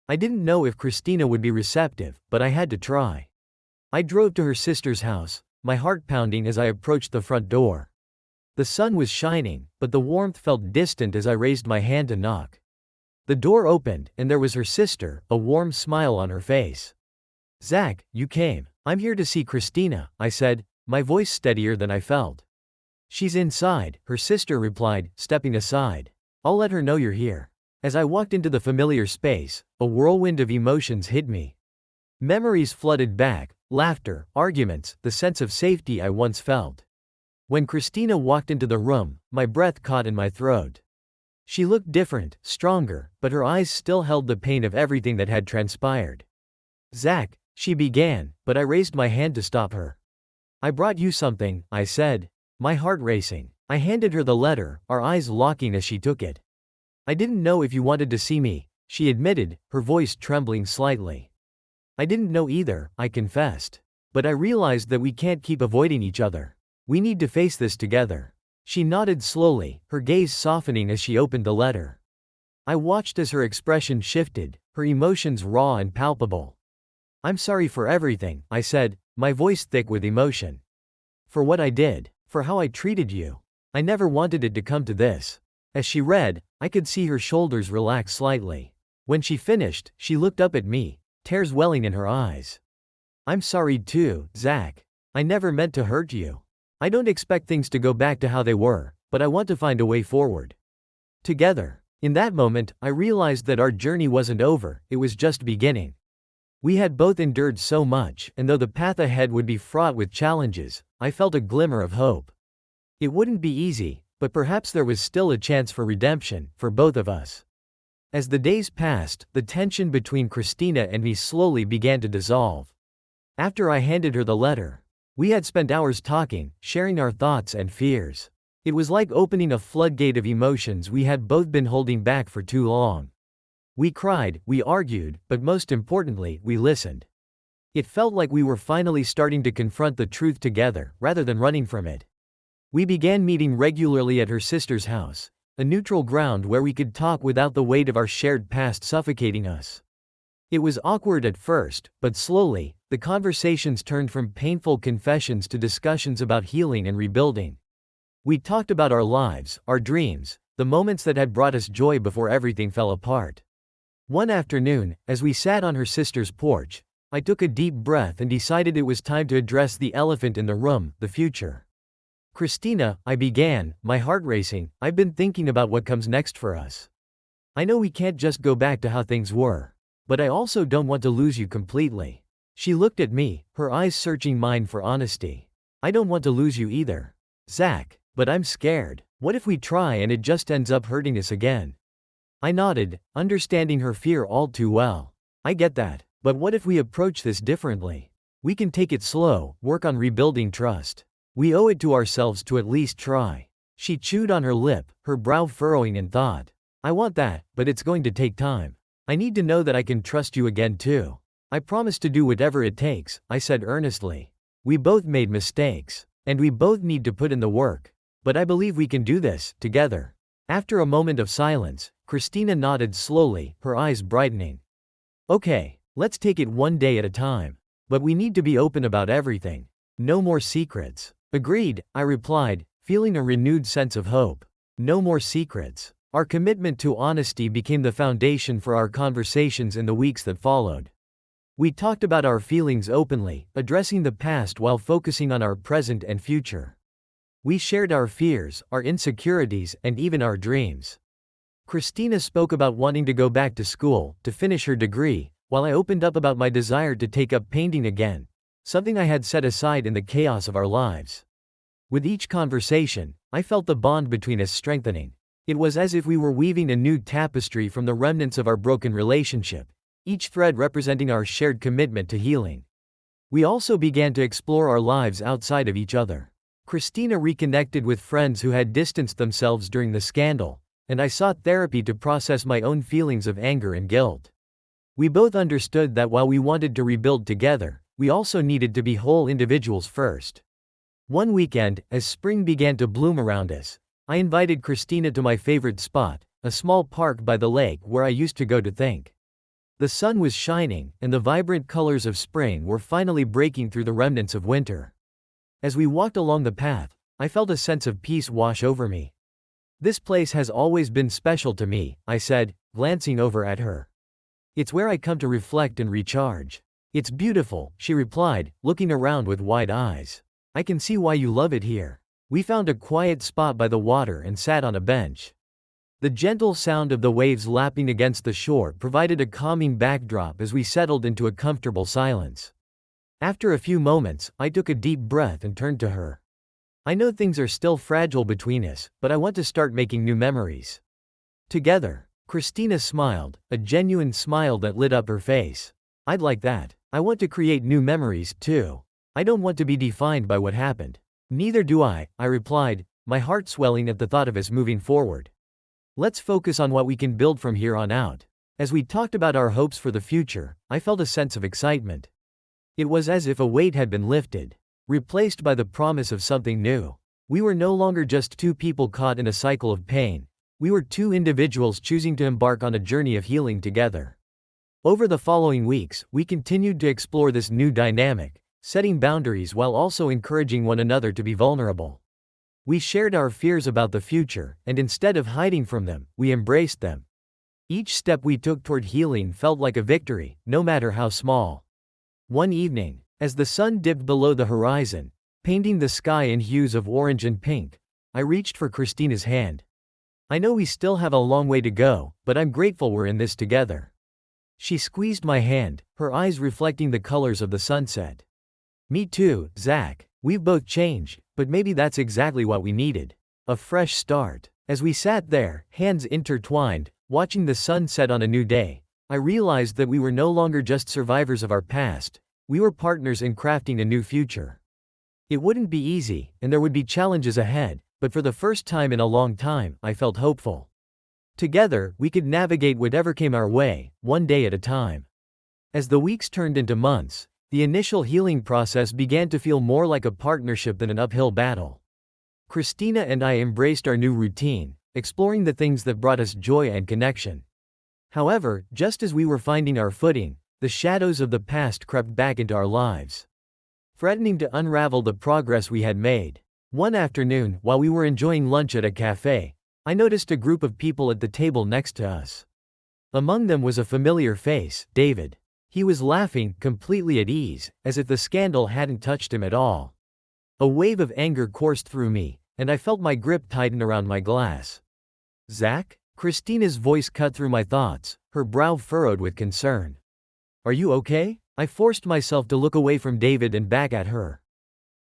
I didn't know if Christina would be receptive, but I had to try. I drove to her sister's house, my heart pounding as I approached the front door. The sun was shining, but the warmth felt distant as I raised my hand to knock. The door opened, and there was her sister, a warm smile on her face. "Zach, you came. I'm here to see Christina," I said, my voice steadier than I felt. "She's inside," her sister replied, stepping aside. "I'll let her know you're here." As I walked into the familiar space, a whirlwind of emotions hit me. Memories flooded back, laughter, arguments, the sense of safety I once felt. When Christina walked into the room, my breath caught in my throat. She looked different, stronger, but her eyes still held the pain of everything that had transpired. "Zach," she began, but I raised my hand to stop her. "I brought you something," I said, my heart racing. I handed her the letter, our eyes locking as she took it. "I didn't know if you wanted to see me," she admitted, her voice trembling slightly. "I didn't know either," I confessed. "But I realized that we can't keep avoiding each other. We need to face this together." She nodded slowly, her gaze softening as she opened the letter. I watched as her expression shifted, her emotions raw and palpable. "I'm sorry for everything," I said, my voice thick with emotion. "For what I did, for how I treated you. I never wanted it to come to this." As she read, I could see her shoulders relax slightly. When she finished, she looked up at me, tears welling in her eyes. "I'm sorry too, Zach. I never meant to hurt you. I don't expect things to go back to how they were, but I want to find a way forward. Together." In that moment, I realized that our journey wasn't over, it was just beginning. We had both endured so much, and though the path ahead would be fraught with challenges, I felt a glimmer of hope. It wouldn't be easy, but perhaps there was still a chance for redemption, for both of us. As the days passed, the tension between Christina and me slowly began to dissolve. After I handed her the letter, we had spent hours talking, sharing our thoughts and fears. It was like opening a floodgate of emotions we had both been holding back for too long. We cried, we argued, but most importantly, we listened. It felt like we were finally starting to confront the truth together, rather than running from it. We began meeting regularly at her sister's house, a neutral ground where we could talk without the weight of our shared past suffocating us. It was awkward at first, but slowly, the conversations turned from painful confessions to discussions about healing and rebuilding. We talked about our lives, our dreams, the moments that had brought us joy before everything fell apart. One afternoon, as we sat on her sister's porch, I took a deep breath and decided it was time to address the elephant in the room, the future. Christina, I began, my heart racing, I've been thinking about what comes next for us. I know we can't just go back to how things were. But I also don't want to lose you completely. She looked at me, her eyes searching mine for honesty. I don't want to lose you either, Zach, but I'm scared. What if we try and it just ends up hurting us again? I nodded, understanding her fear all too well. I get that, but what if we approach this differently? We can take it slow, work on rebuilding trust. We owe it to ourselves to at least try. She chewed on her lip, her brow furrowing in thought. I want that, but it's going to take time. I need to know that I can trust you again too. I promise to do whatever it takes, I said earnestly. We both made mistakes, and we both need to put in the work. But I believe we can do this, together. After a moment of silence, Christina nodded slowly, her eyes brightening. Okay, let's take it one day at a time. But we need to be open about everything. No more secrets. Agreed, I replied, feeling a renewed sense of hope. No more secrets. Our commitment to honesty became the foundation for our conversations in the weeks that followed. We talked about our feelings openly, addressing the past while focusing on our present and future. We shared our fears, our insecurities, and even our dreams. Christina spoke about wanting to go back to school, to finish her degree, while I opened up about my desire to take up painting again, something I had set aside in the chaos of our lives. With each conversation, I felt the bond between us strengthening. It was as if we were weaving a new tapestry from the remnants of our broken relationship, each thread representing our shared commitment to healing. We also began to explore our lives outside of each other. Christina reconnected with friends who had distanced themselves during the scandal, and I sought therapy to process my own feelings of anger and guilt. We both understood that while we wanted to rebuild together, we also needed to be whole individuals first. One weekend, as spring began to bloom around us, I invited Christina to my favorite spot, a small park by the lake where I used to go to think. The sun was shining, and the vibrant colors of spring were finally breaking through the remnants of winter. As we walked along the path, I felt a sense of peace wash over me. This place has always been special to me, I said, glancing over at her. It's where I come to reflect and recharge. It's beautiful, she replied, looking around with wide eyes. I can see why you love it here. We found a quiet spot by the water and sat on a bench. The gentle sound of the waves lapping against the shore provided a calming backdrop as we settled into a comfortable silence. After a few moments, I took a deep breath and turned to her. I know things are still fragile between us, but I want to start making new memories. Together. Christina smiled, a genuine smile that lit up her face. I'd like that. I want to create new memories, too. I don't want to be defined by what happened. Neither do I replied, my heart swelling at the thought of us moving forward. Let's focus on what we can build from here on out. As we talked about our hopes for the future, I felt a sense of excitement. It was as if a weight had been lifted, replaced by the promise of something new. We were no longer just two people caught in a cycle of pain. We were two individuals choosing to embark on a journey of healing together. Over the following weeks, we continued to explore this new dynamic, setting boundaries while also encouraging one another to be vulnerable. We shared our fears about the future, and instead of hiding from them, we embraced them. Each step we took toward healing felt like a victory, no matter how small. One evening, as the sun dipped below the horizon, painting the sky in hues of orange and pink, I reached for Christina's hand. I know we still have a long way to go, but I'm grateful we're in this together. She squeezed my hand, her eyes reflecting the colors of the sunset. Me too, Zach. We've both changed, but maybe that's exactly what we needed. A fresh start. As we sat there, hands intertwined, watching the sun set on a new day, I realized that we were no longer just survivors of our past, we were partners in crafting a new future. It wouldn't be easy, and there would be challenges ahead, but for the first time in a long time, I felt hopeful. Together, we could navigate whatever came our way, one day at a time. As the weeks turned into months, the initial healing process began to feel more like a partnership than an uphill battle. Christina and I embraced our new routine, exploring the things that brought us joy and connection. However, just as we were finding our footing, The shadows of the past crept back into our lives, threatening to unravel the progress we had made. One afternoon, while we were enjoying lunch at a cafe, I noticed a group of people at the table next to us. Among them was a familiar face, David. He was laughing, completely at ease, as if the scandal hadn't touched him at all. A wave of anger coursed through me, and I felt my grip tighten around my glass. Zach? Christina's voice cut through my thoughts, her brow furrowed with concern. Are you okay? I forced myself to look away from David and back at her.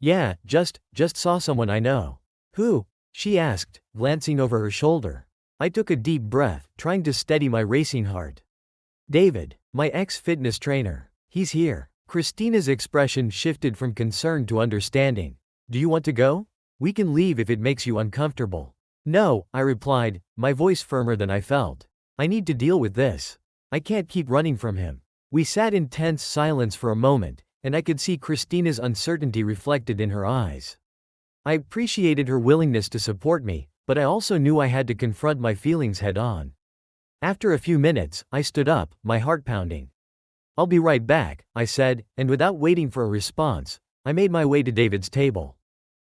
Yeah, just saw someone I know. Who? She asked, glancing over her shoulder. I took a deep breath, trying to steady my racing heart. David, my ex-fitness trainer. He's here. Christina's expression shifted from concern to understanding. Do you want to go? We can leave if it makes you uncomfortable. No, I replied, my voice firmer than I felt. I need to deal with this. I can't keep running from him. We sat in tense silence for a moment, and I could see Christina's uncertainty reflected in her eyes. I appreciated her willingness to support me, but I also knew I had to confront my feelings head-on. After a few minutes, I stood up, my heart pounding. I'll be right back, I said, and without waiting for a response, I made my way to David's table.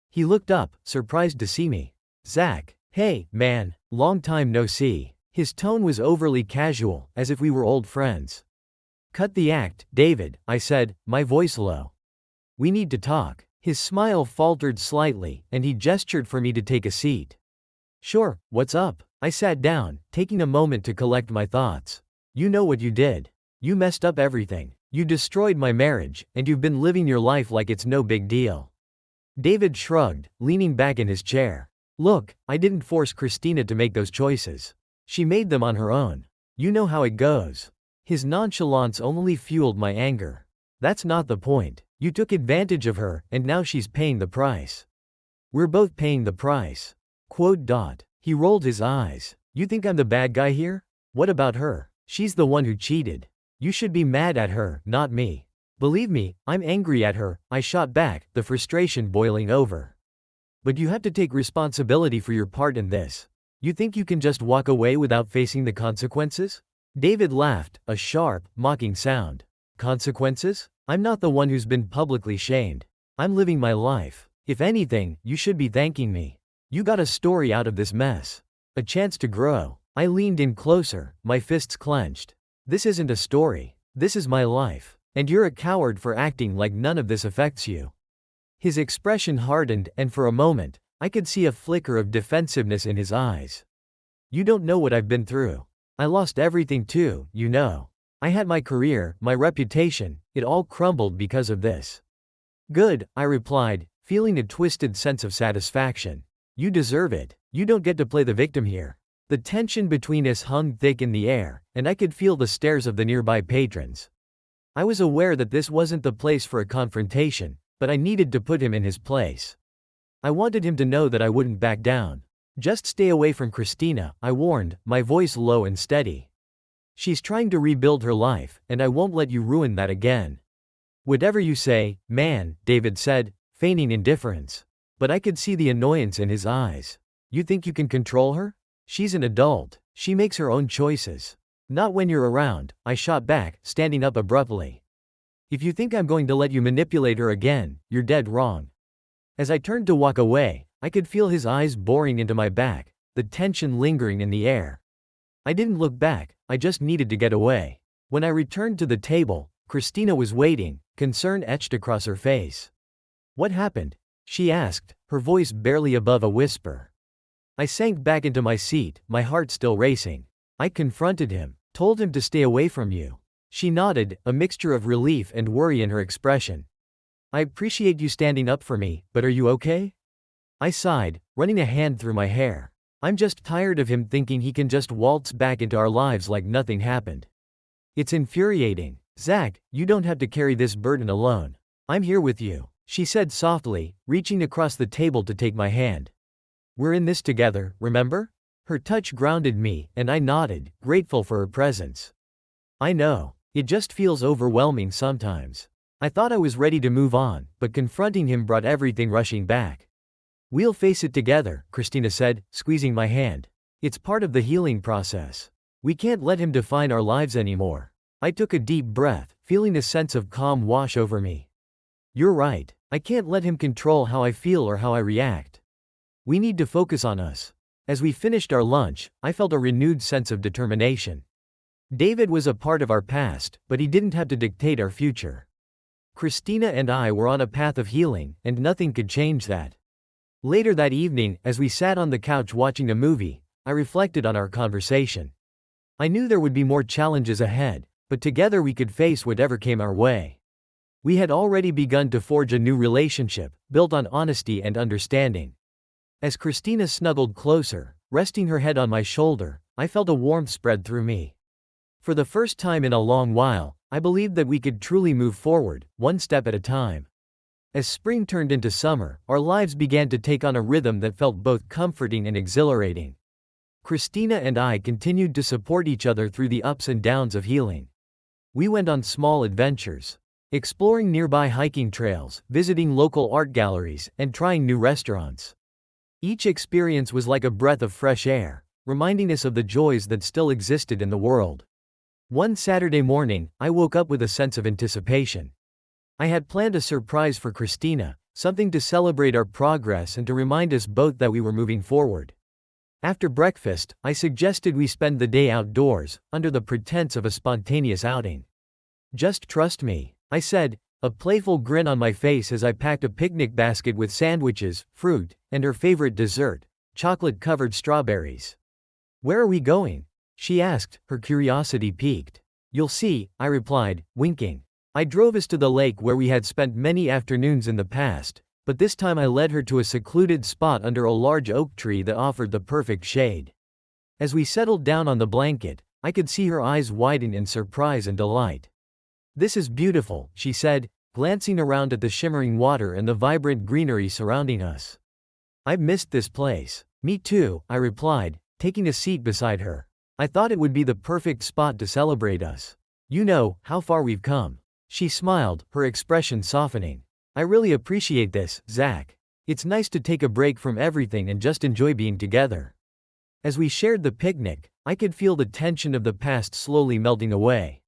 He looked up, surprised to see me. Zach, hey, man, long time no see. His tone was overly casual, as if we were old friends. Cut the act, David, I said, my voice low. We need to talk. His smile faltered slightly, and he gestured for me to take a seat. Sure, what's up? I sat down, taking a moment to collect my thoughts. You know what you did. You messed up everything. You destroyed my marriage, and you've been living your life like it's no big deal. David shrugged, leaning back in his chair. Look, I didn't force Christina to make those choices. She made them on her own. You know how it goes. His nonchalance only fueled my anger. That's not the point. You took advantage of her, and now she's paying the price. We're both paying the price. Quote. He rolled his eyes. You think I'm the bad guy here? What about her? She's the one who cheated. You should be mad at her, not me. Believe me, I'm angry at her, I shot back, the frustration boiling over. But you have to take responsibility for your part in this. You think you can just walk away without facing the consequences? David laughed, a sharp, mocking sound. Consequences? I'm not the one who's been publicly shamed. I'm living my life. If anything, you should be thanking me. You got a story out of this mess. A chance to grow. I leaned in closer, my fists clenched. This isn't a story. This is my life. And you're a coward for acting like none of this affects you. His expression hardened, and for a moment, I could see a flicker of defensiveness in his eyes. You don't know what I've been through. I lost everything too, you know. I had my career, my reputation, it all crumbled because of this. Good, I replied, feeling a twisted sense of satisfaction. You deserve it. You don't get to play the victim here. The tension between us hung thick in the air, and I could feel the stares of the nearby patrons. I was aware that this wasn't the place for a confrontation, but I needed to put him in his place. I wanted him to know that I wouldn't back down. Just stay away from Christina, I warned, my voice low and steady. She's trying to rebuild her life, and I won't let you ruin that again. Whatever you say, man, David said, feigning indifference. But I could see the annoyance in his eyes. You think you can control her? She's an adult. She makes her own choices. Not when you're around, I shot back, standing up abruptly. If you think I'm going to let you manipulate her again, you're dead wrong. As I turned to walk away, I could feel his eyes boring into my back, the tension lingering in the air. I didn't look back, I just needed to get away. When I returned to the table, Christina was waiting, concern etched across her face. What happened? She asked, her voice barely above a whisper. I sank back into my seat, my heart still racing. I confronted him, told him to stay away from you. She nodded, a mixture of relief and worry in her expression. I appreciate you standing up for me, but are you okay? I sighed, running a hand through my hair. I'm just tired of him thinking he can just waltz back into our lives like nothing happened. It's infuriating. Zach, you don't have to carry this burden alone. I'm here with you, she said softly, reaching across the table to take my hand. We're in this together, remember? Her touch grounded me, and I nodded, grateful for her presence. I know. It just feels overwhelming sometimes. I thought I was ready to move on, but confronting him brought everything rushing back. We'll face it together, Christina said, squeezing my hand. It's part of the healing process. We can't let him define our lives anymore. I took a deep breath, feeling a sense of calm wash over me. You're right. I can't let him control how I feel or how I react. We need to focus on us. As we finished our lunch, I felt a renewed sense of determination. David was a part of our past, but he didn't have to dictate our future. Christina and I were on a path of healing, and nothing could change that. Later that evening, as we sat on the couch watching a movie, I reflected on our conversation. I knew there would be more challenges ahead, but together we could face whatever came our way. We had already begun to forge a new relationship, built on honesty and understanding. As Christina snuggled closer, resting her head on my shoulder, I felt a warmth spread through me. For the first time in a long while, I believed that we could truly move forward, one step at a time. As spring turned into summer, our lives began to take on a rhythm that felt both comforting and exhilarating. Christina and I continued to support each other through the ups and downs of healing. We went on small adventures, exploring nearby hiking trails, visiting local art galleries, and trying new restaurants. Each experience was like a breath of fresh air, reminding us of the joys that still existed in the world. One Saturday morning, I woke up with a sense of anticipation. I had planned a surprise for Christina, something to celebrate our progress and to remind us both that we were moving forward. After breakfast, I suggested we spend the day outdoors, under the pretense of a spontaneous outing. Just trust me, I said, a playful grin on my face as I packed a picnic basket with sandwiches, fruit, and her favorite dessert, chocolate-covered strawberries. Where are we going? She asked, her curiosity piqued. You'll see, I replied, winking. I drove us to the lake where we had spent many afternoons in the past, but this time I led her to a secluded spot under a large oak tree that offered the perfect shade. As we settled down on the blanket, I could see her eyes widen in surprise and delight. This is beautiful, she said, glancing around at the shimmering water and the vibrant greenery surrounding us. I've missed this place. Me too, I replied, taking a seat beside her. I thought it would be the perfect spot to celebrate us. You know, how far we've come. She smiled, her expression softening. I really appreciate this, Zach. It's nice to take a break from everything and just enjoy being together. As we shared the picnic, I could feel the tension of the past slowly melting away.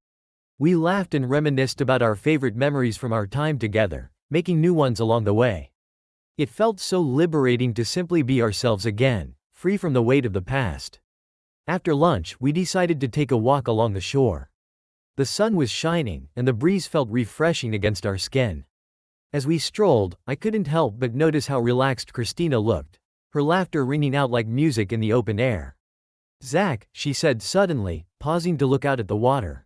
We laughed and reminisced about our favorite memories from our time together, making new ones along the way. It felt so liberating to simply be ourselves again, free from the weight of the past. After lunch, we decided to take a walk along the shore. The sun was shining, and the breeze felt refreshing against our skin. As we strolled, I couldn't help but notice how relaxed Christina looked, her laughter ringing out like music in the open air. Zach, she said suddenly, pausing to look out at the water.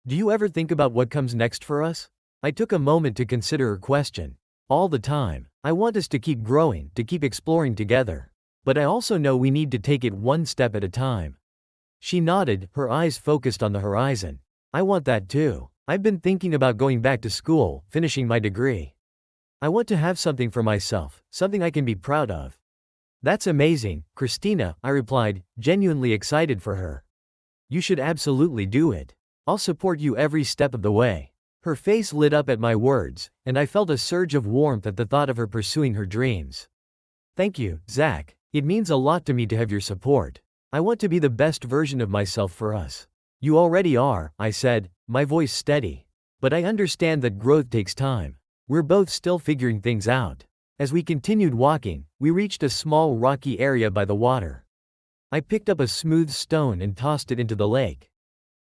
Do you ever think about what comes next for us? I took a moment to consider her question. All the time. I want us to keep growing, to keep exploring together. But I also know we need to take it one step at a time. She nodded, her eyes focused on the horizon. I want that too. I've been thinking about going back to school, finishing my degree. I want to have something for myself, something I can be proud of. That's amazing, Christina, I replied, genuinely excited for her. You should absolutely do it. I'll support you every step of the way. Her face lit up at my words, and I felt a surge of warmth at the thought of her pursuing her dreams. Thank you, Zach. It means a lot to me to have your support. I want to be the best version of myself for us. You already are, I said, my voice steady. But I understand that growth takes time. We're both still figuring things out. As we continued walking, we reached a small rocky area by the water. I picked up a smooth stone and tossed it into the lake,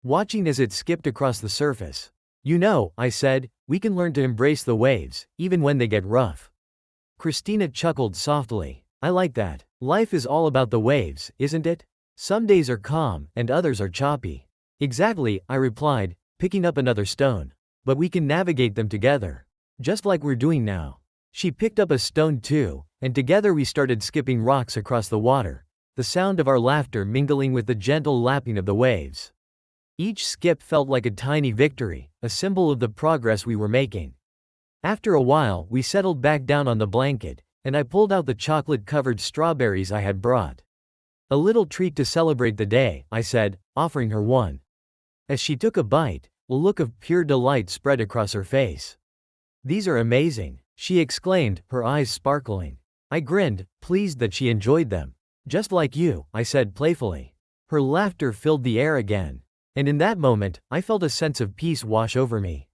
watching as it skipped across the surface. You know, I said, we can learn to embrace the waves, even when they get rough. Christina chuckled softly. I like that. Life is all about the waves, isn't it? Some days are calm, and others are choppy. Exactly, I replied, picking up another stone. But we can navigate them together. Just like we're doing now. She picked up a stone too, and together we started skipping rocks across the water, the sound of our laughter mingling with the gentle lapping of the waves. Each skip felt like a tiny victory, a symbol of the progress we were making. After a while, we settled back down on the blanket, and I pulled out the chocolate-covered strawberries I had brought. A little treat to celebrate the day, I said, offering her one. As she took a bite, a look of pure delight spread across her face. These are amazing, she exclaimed, her eyes sparkling. I grinned, pleased that she enjoyed them. Just like you, I said playfully. Her laughter filled the air again. And in that moment, I felt a sense of peace wash over me.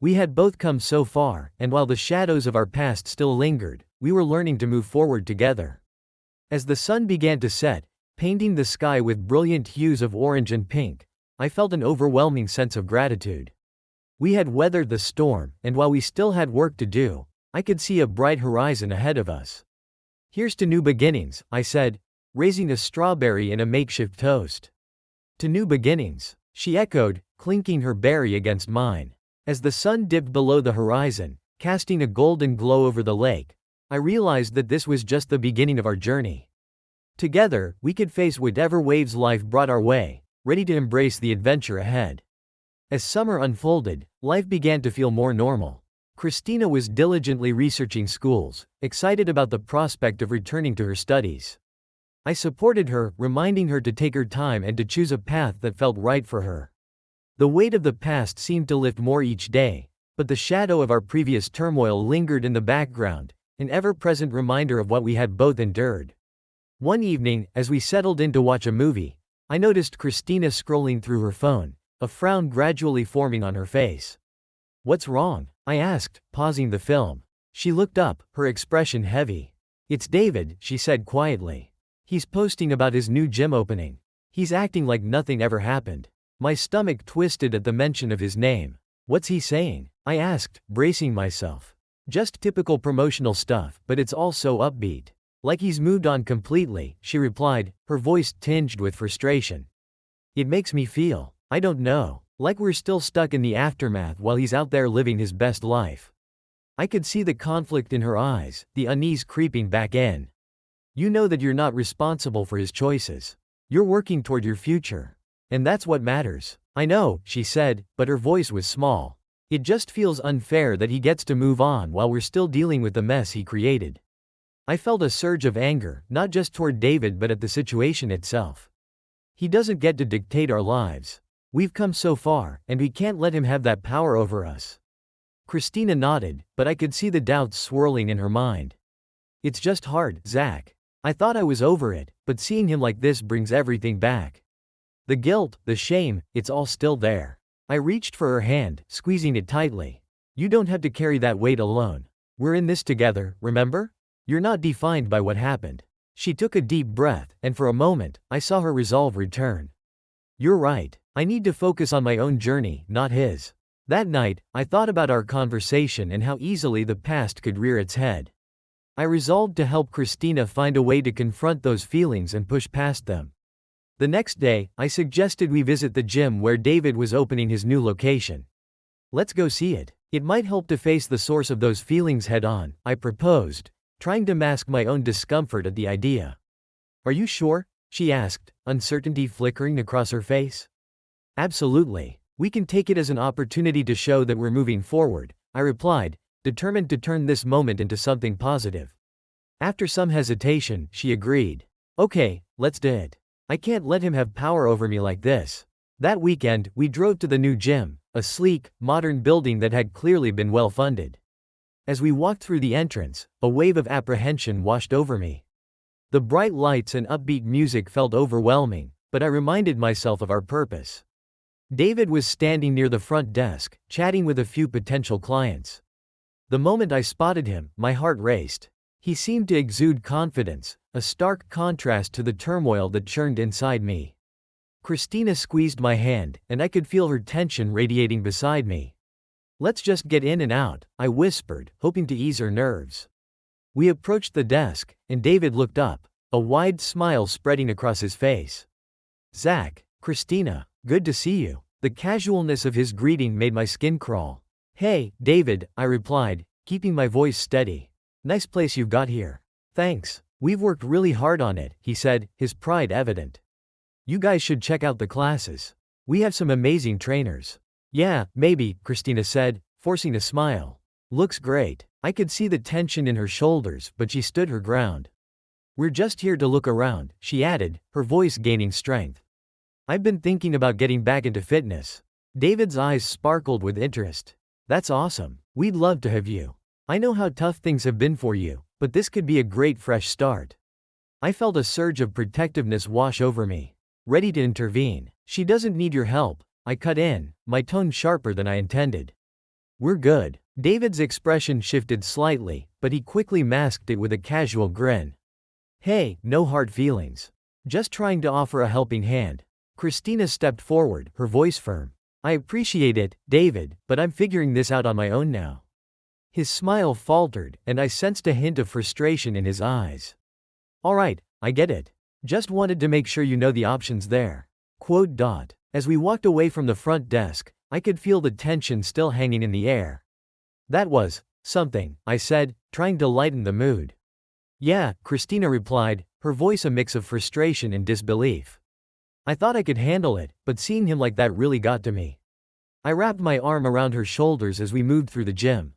We had both come so far, and while the shadows of our past still lingered, we were learning to move forward together. As the sun began to set, painting the sky with brilliant hues of orange and pink, I felt an overwhelming sense of gratitude. We had weathered the storm, and while we still had work to do, I could see a bright horizon ahead of us. "Here's to new beginnings," I said, raising a strawberry in a makeshift toast. "To new beginnings," she echoed, clinking her berry against mine. As the sun dipped below the horizon, casting a golden glow over the lake, I realized that this was just the beginning of our journey. Together, we could face whatever waves life brought our way, ready to embrace the adventure ahead. As summer unfolded, life began to feel more normal. Christina was diligently researching schools, excited about the prospect of returning to her studies. I supported her, reminding her to take her time and to choose a path that felt right for her. The weight of the past seemed to lift more each day, but the shadow of our previous turmoil lingered in the background, an ever-present reminder of what we had both endured. One evening, as we settled in to watch a movie, I noticed Christina scrolling through her phone, a frown gradually forming on her face. "What's wrong?" I asked, pausing the film. She looked up, her expression heavy. "It's David," she said quietly. "He's posting about his new gym opening. He's acting like nothing ever happened." My stomach twisted at the mention of his name. "What's he saying?" I asked, bracing myself. "Just typical promotional stuff, but it's all so upbeat. Like he's moved on completely," she replied, her voice tinged with frustration. "It makes me feel, I don't know, like we're still stuck in the aftermath while he's out there living his best life." I could see the conflict in her eyes, the unease creeping back in. "You know that you're not responsible for his choices. You're working toward your future. And that's what matters." "I know," she said, but her voice was small. "It just feels unfair that he gets to move on while we're still dealing with the mess he created." I felt a surge of anger, not just toward David but at the situation itself. He doesn't get to dictate our lives. We've come so far, and we can't let him have that power over us. Christina nodded, but I could see the doubts swirling in her mind. "It's just hard, Zach. I thought I was over it, but seeing him like this brings everything back. The guilt, the shame, it's all still there." I reached for her hand, squeezing it tightly. "You don't have to carry that weight alone. We're in this together, remember? You're not defined by what happened." She took a deep breath, and for a moment, I saw her resolve return. "You're right. I need to focus on my own journey, not his." That night, I thought about our conversation and how easily the past could rear its head. I resolved to help Christina find a way to confront those feelings and push past them. The next day, I suggested we visit the gym where David was opening his new location. "Let's go see it. It might help to face the source of those feelings head on," I proposed, trying to mask my own discomfort at the idea. "Are you sure?" she asked, uncertainty flickering across her face. "Absolutely. We can take it as an opportunity to show that we're moving forward," I replied, determined to turn this moment into something positive. After some hesitation, she agreed. "Okay, let's do it. I can't let him have power over me like this." That weekend, we drove to the new gym, a sleek, modern building that had clearly been well funded. As we walked through the entrance, a wave of apprehension washed over me. The bright lights and upbeat music felt overwhelming, but I reminded myself of our purpose. David was standing near the front desk, chatting with a few potential clients. The moment I spotted him, my heart raced. He seemed to exude confidence, a stark contrast to the turmoil that churned inside me. Christina squeezed my hand, and I could feel her tension radiating beside me. "Let's just get in and out," I whispered, hoping to ease her nerves. We approached the desk, and David looked up, a wide smile spreading across his face. "Zach, Christina, good to see you." The casualness of his greeting made my skin crawl. "Hey, David," I replied, keeping my voice steady. "Nice place you've got here." "Thanks. We've worked really hard on it," he said, his pride evident. "You guys should check out the classes. We have some amazing trainers." "Yeah, maybe," Christina said, forcing a smile. "Looks great." I could see the tension in her shoulders, but she stood her ground. "We're just here to look around," she added, her voice gaining strength. "I've been thinking about getting back into fitness." David's eyes sparkled with interest. "That's awesome. We'd love to have you. I know how tough things have been for you, but this could be a great fresh start." I felt a surge of protectiveness wash over me. Ready to intervene. She doesn't need your help, I cut in, my tone sharper than I intended. We're good. David's expression shifted slightly, but he quickly masked it with a casual grin. Hey, no hard feelings. Just trying to offer a helping hand. Christina stepped forward, her voice firm. I appreciate it, David, but I'm figuring this out on my own now. His smile faltered, and I sensed a hint of frustration in his eyes. All right, I get it. Just wanted to make sure you know the options there. Quote. As we walked away from the front desk, I could feel the tension still hanging in the air. That was something, I said, trying to lighten the mood. Yeah, Christina replied, her voice a mix of frustration and disbelief. I thought I could handle it, but seeing him like that really got to me. I wrapped my arm around her shoulders as we moved through the gym.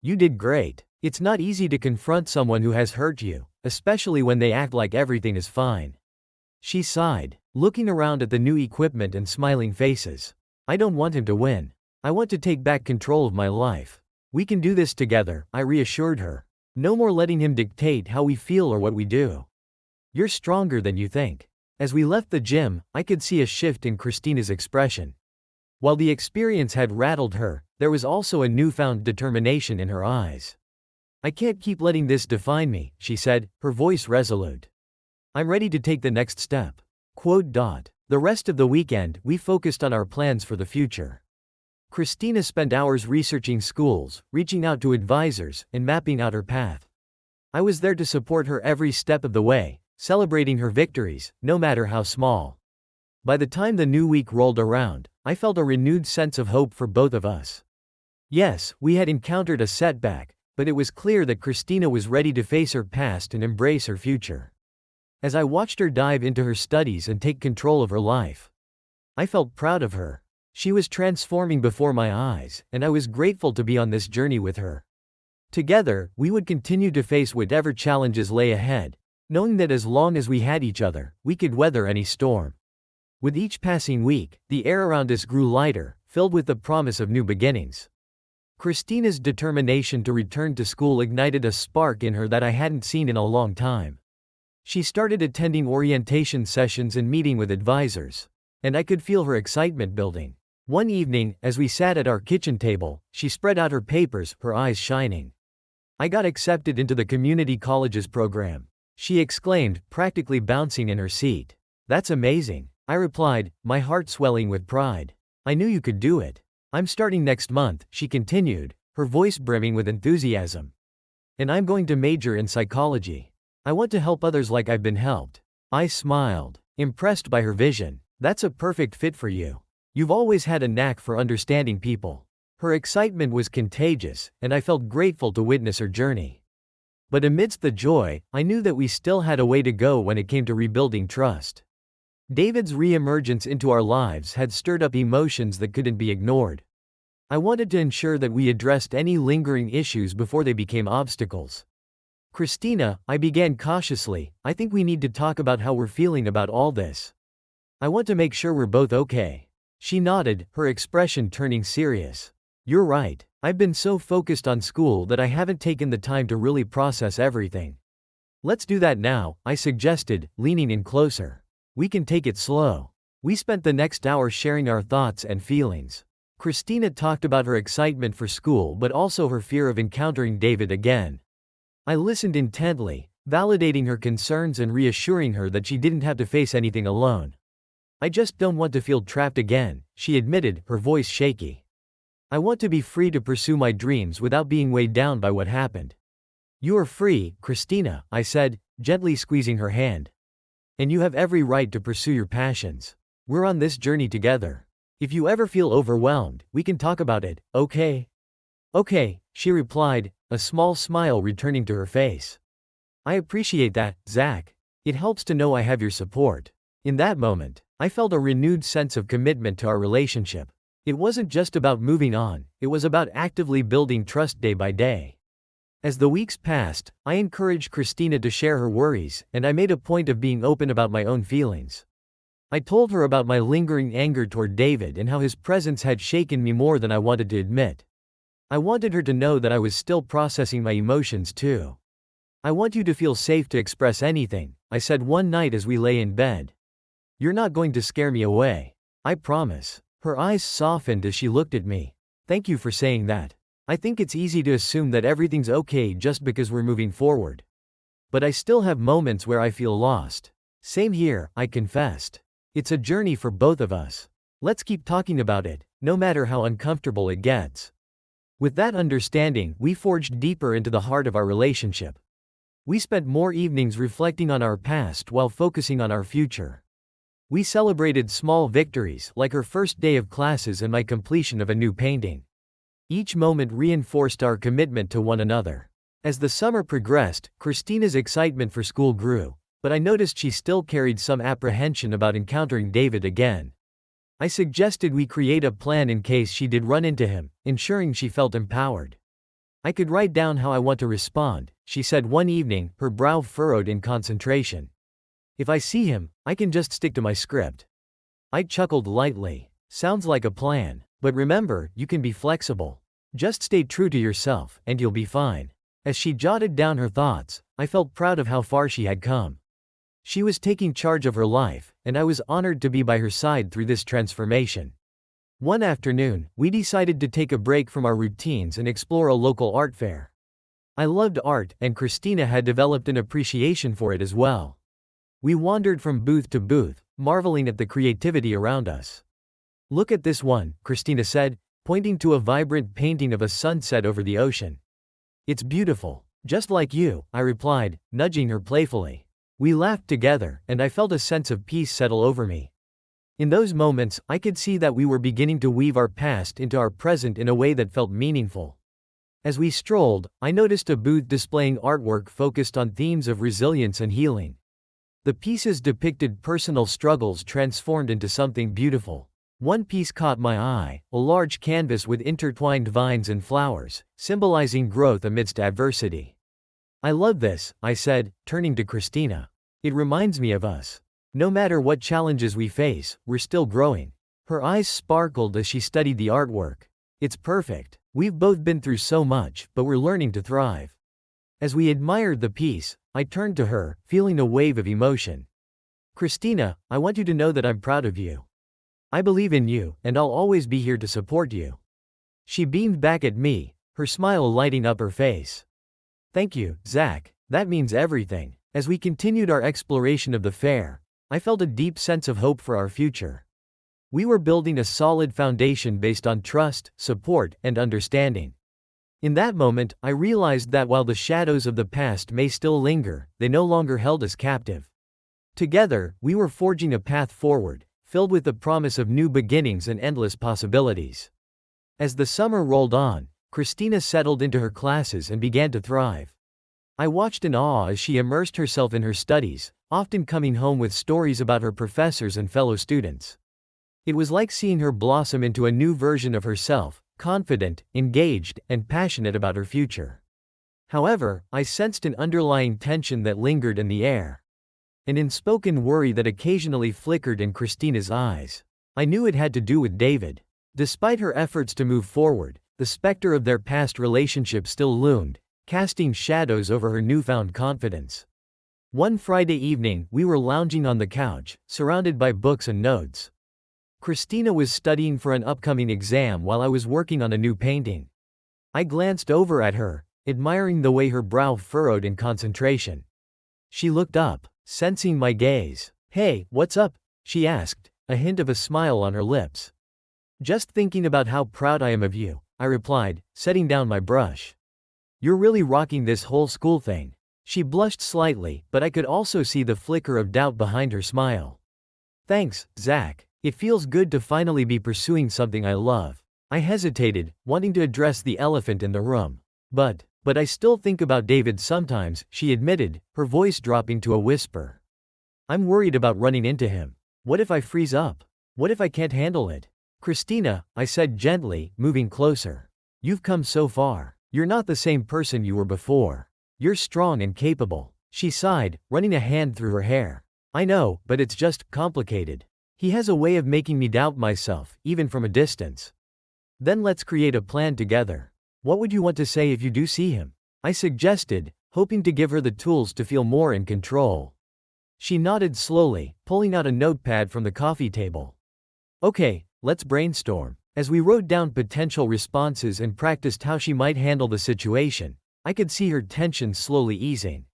You did great. It's not easy to confront someone who has hurt you, especially when they act like everything is fine. She sighed, looking around at the new equipment and smiling faces. I don't want him to win. I want to take back control of my life. We can do this together, I reassured her. No more letting him dictate how we feel or what we do. You're stronger than you think. As we left the gym, I could see a shift in Christina's expression. While the experience had rattled her, there was also a newfound determination in her eyes. I can't keep letting this define me, she said, her voice resolute. I'm ready to take the next step. Quote. The rest of the weekend, we focused on our plans for the future. Christina spent hours researching schools, reaching out to advisors, and mapping out her path. I was there to support her every step of the way, celebrating her victories, no matter how small. By the time the new week rolled around, I felt a renewed sense of hope for both of us. Yes, we had encountered a setback, but it was clear that Christina was ready to face her past and embrace her future. As I watched her dive into her studies and take control of her life, I felt proud of her. She was transforming before my eyes, and I was grateful to be on this journey with her. Together, we would continue to face whatever challenges lay ahead, knowing that as long as we had each other, we could weather any storm. With each passing week, the air around us grew lighter, filled with the promise of new beginnings. Christina's determination to return to school ignited a spark in her that I hadn't seen in a long time. She started attending orientation sessions and meeting with advisors, and I could feel her excitement building. One evening, as we sat at our kitchen table, she spread out her papers, her eyes shining. I got accepted into the community college's program, she exclaimed, practically bouncing in her seat. That's amazing, I replied, my heart swelling with pride. I knew you could do it. I'm starting next month, she continued, her voice brimming with enthusiasm. And I'm going to major in psychology. I want to help others like I've been helped. I smiled, impressed by her vision. That's a perfect fit for you. You've always had a knack for understanding people. Her excitement was contagious, and I felt grateful to witness her journey. But amidst the joy, I knew that we still had a way to go when it came to rebuilding trust. David's re-emergence into our lives had stirred up emotions that couldn't be ignored. I wanted to ensure that we addressed any lingering issues before they became obstacles. Christina, I began cautiously, I think we need to talk about how we're feeling about all this. I want to make sure we're both okay. She nodded, her expression turning serious. You're right, I've been so focused on school that I haven't taken the time to really process everything. Let's do that now, I suggested, leaning in closer. We can take it slow. We spent the next hour sharing our thoughts and feelings. Christina talked about her excitement for school but also her fear of encountering David again. I listened intently, validating her concerns and reassuring her that she didn't have to face anything alone. I just don't want to feel trapped again, she admitted, her voice shaky. I want to be free to pursue my dreams without being weighed down by what happened. You are free, Christina, I said, gently squeezing her hand. And you have every right to pursue your passions. We're on this journey together. If you ever feel overwhelmed, we can talk about it, okay? Okay, she replied, a small smile returning to her face. I appreciate that, Zach. It helps to know I have your support. In that moment, I felt a renewed sense of commitment to our relationship. It wasn't just about moving on, it was about actively building trust day by day. As the weeks passed, I encouraged Christina to share her worries, and I made a point of being open about my own feelings. I told her about my lingering anger toward David and how his presence had shaken me more than I wanted to admit. I wanted her to know that I was still processing my emotions too. I want you to feel safe to express anything, I said one night as we lay in bed. You're not going to scare me away. I promise. Her eyes softened as she looked at me. Thank you for saying that. I think it's easy to assume that everything's okay just because we're moving forward. But I still have moments where I feel lost. Same here, I confessed. It's a journey for both of us. Let's keep talking about it, no matter how uncomfortable it gets. With that understanding, we forged deeper into the heart of our relationship. We spent more evenings reflecting on our past while focusing on our future. We celebrated small victories, like her first day of classes and my completion of a new painting. Each moment reinforced our commitment to one another. As the summer progressed, Christina's excitement for school grew, but I noticed she still carried some apprehension about encountering David again. I suggested we create a plan in case she did run into him, ensuring she felt empowered. I could write down how I want to respond, she said one evening, her brow furrowed in concentration. If I see him, I can just stick to my script. I chuckled lightly. Sounds like a plan, but remember, you can be flexible. Just stay true to yourself, and you'll be fine. As she jotted down her thoughts, I felt proud of how far she had come. She was taking charge of her life, and I was honored to be by her side through this transformation. One afternoon, we decided to take a break from our routines and explore a local art fair. I loved art, and Christina had developed an appreciation for it as well. We wandered from booth to booth, marveling at the creativity around us. Look at this one, Christina said, pointing to a vibrant painting of a sunset over the ocean. It's beautiful. Just like you, I replied, nudging her playfully. We laughed together, and I felt a sense of peace settle over me. In those moments, I could see that we were beginning to weave our past into our present in a way that felt meaningful. As we strolled, I noticed a booth displaying artwork focused on themes of resilience and healing. The pieces depicted personal struggles transformed into something beautiful. One piece caught my eye, a large canvas with intertwined vines and flowers, symbolizing growth amidst adversity. I love this, I said, turning to Christina. It reminds me of us. No matter what challenges we face, we're still growing. Her eyes sparkled as she studied the artwork. It's perfect. We've both been through so much, but we're learning to thrive. As we admired the piece, I turned to her, feeling a wave of emotion. Christina, I want you to know that I'm proud of you. I believe in you, and I'll always be here to support you. She beamed back at me, her smile lighting up her face. Thank you, Zach. That means everything. As we continued our exploration of the fair, I felt a deep sense of hope for our future. We were building a solid foundation based on trust, support, and understanding. In that moment, I realized that while the shadows of the past may still linger, they no longer held us captive. Together, we were forging a path forward, filled with the promise of new beginnings and endless possibilities. As the summer rolled on, Christina settled into her classes and began to thrive. I watched in awe as she immersed herself in her studies, often coming home with stories about her professors and fellow students. It was like seeing her blossom into a new version of herself, confident, engaged, and passionate about her future. However, I sensed an underlying tension that lingered in the air. An unspoken worry that occasionally flickered in Christina's eyes. I knew it had to do with David. Despite her efforts to move forward, the specter of their past relationship still loomed, casting shadows over her newfound confidence. One Friday evening, we were lounging on the couch, surrounded by books and notes. Christina was studying for an upcoming exam while I was working on a new painting. I glanced over at her, admiring the way her brow furrowed in concentration. She looked up, sensing my gaze. "Hey, what's up?" she asked, a hint of a smile on her lips. "Just thinking about how proud I am of you," I replied, setting down my brush. "You're really rocking this whole school thing." She blushed slightly, but I could also see the flicker of doubt behind her smile. "Thanks, Zach. It feels good to finally be pursuing something I love." I hesitated, wanting to address the elephant in the room. But I still think about David sometimes," she admitted, her voice dropping to a whisper. "I'm worried about running into him. What if I freeze up? What if I can't handle it?" "Christina," I said gently, moving closer. "You've come so far. You're not the same person you were before. You're strong and capable." She sighed, running a hand through her hair. "I know, but it's just complicated. He has a way of making me doubt myself, even from a distance." "Then let's create a plan together. What would you want to say if you do see him?" I suggested, hoping to give her the tools to feel more in control. She nodded slowly, pulling out a notepad from the coffee table. Okay, let's brainstorm. As we wrote down potential responses and practiced how she might handle the situation, I could see her tension slowly easing.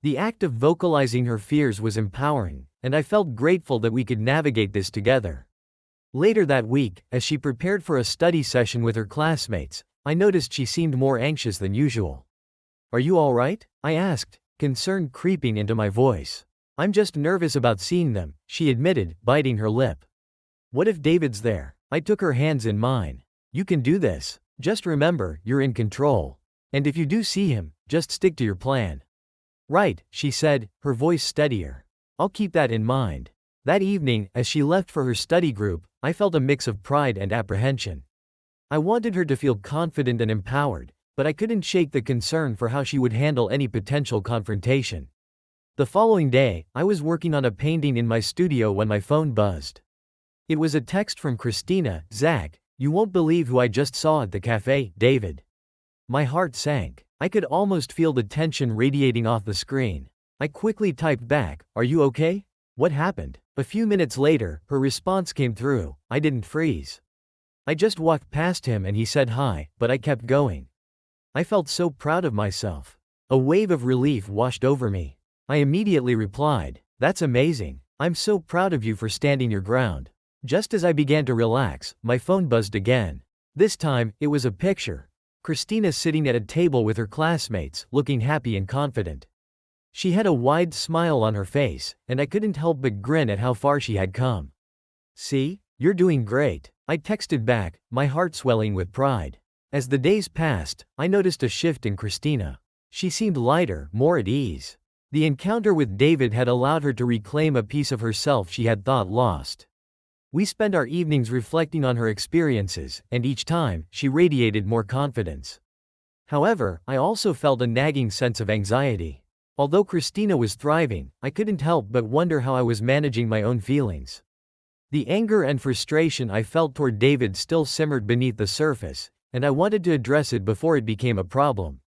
The act of vocalizing her fears was empowering, and I felt grateful that we could navigate this together. Later that week, as she prepared for a study session with her classmates, I noticed she seemed more anxious than usual. "Are you all right?" I asked, concern creeping into my voice. "I'm just nervous about seeing them," she admitted, biting her lip. "What if David's there?" I took her hands in mine. "You can do this. Just remember, you're in control. And if you do see him, just stick to your plan." "Right," she said, her voice steadier. "I'll keep that in mind." That evening, as she left for her study group, I felt a mix of pride and apprehension. I wanted her to feel confident and empowered, but I couldn't shake the concern for how she would handle any potential confrontation. The following day, I was working on a painting in my studio when my phone buzzed. It was a text from Christina. "Zach, you won't believe who I just saw at the cafe, David." My heart sank. I could almost feel the tension radiating off the screen. I quickly typed back, "Are you okay? What happened?" A few minutes later, her response came through. "I didn't freeze. I just walked past him and he said hi, but I kept going." I felt so proud of myself. A wave of relief washed over me. I immediately replied, "That's amazing. I'm so proud of you for standing your ground." Just as I began to relax, my phone buzzed again. This time, it was a picture. Christina sitting at a table with her classmates, looking happy and confident. She had a wide smile on her face, and I couldn't help but grin at how far she had come. "See? You're doing great," I texted back, my heart swelling with pride. As the days passed, I noticed a shift in Christina. She seemed lighter, more at ease. The encounter with David had allowed her to reclaim a piece of herself she had thought lost. We spent our evenings reflecting on her experiences, and each time, she radiated more confidence. However, I also felt a nagging sense of anxiety. Although Christina was thriving, I couldn't help but wonder how I was managing my own feelings. The anger and frustration I felt toward David still simmered beneath the surface, and I wanted to address it before it became a problem.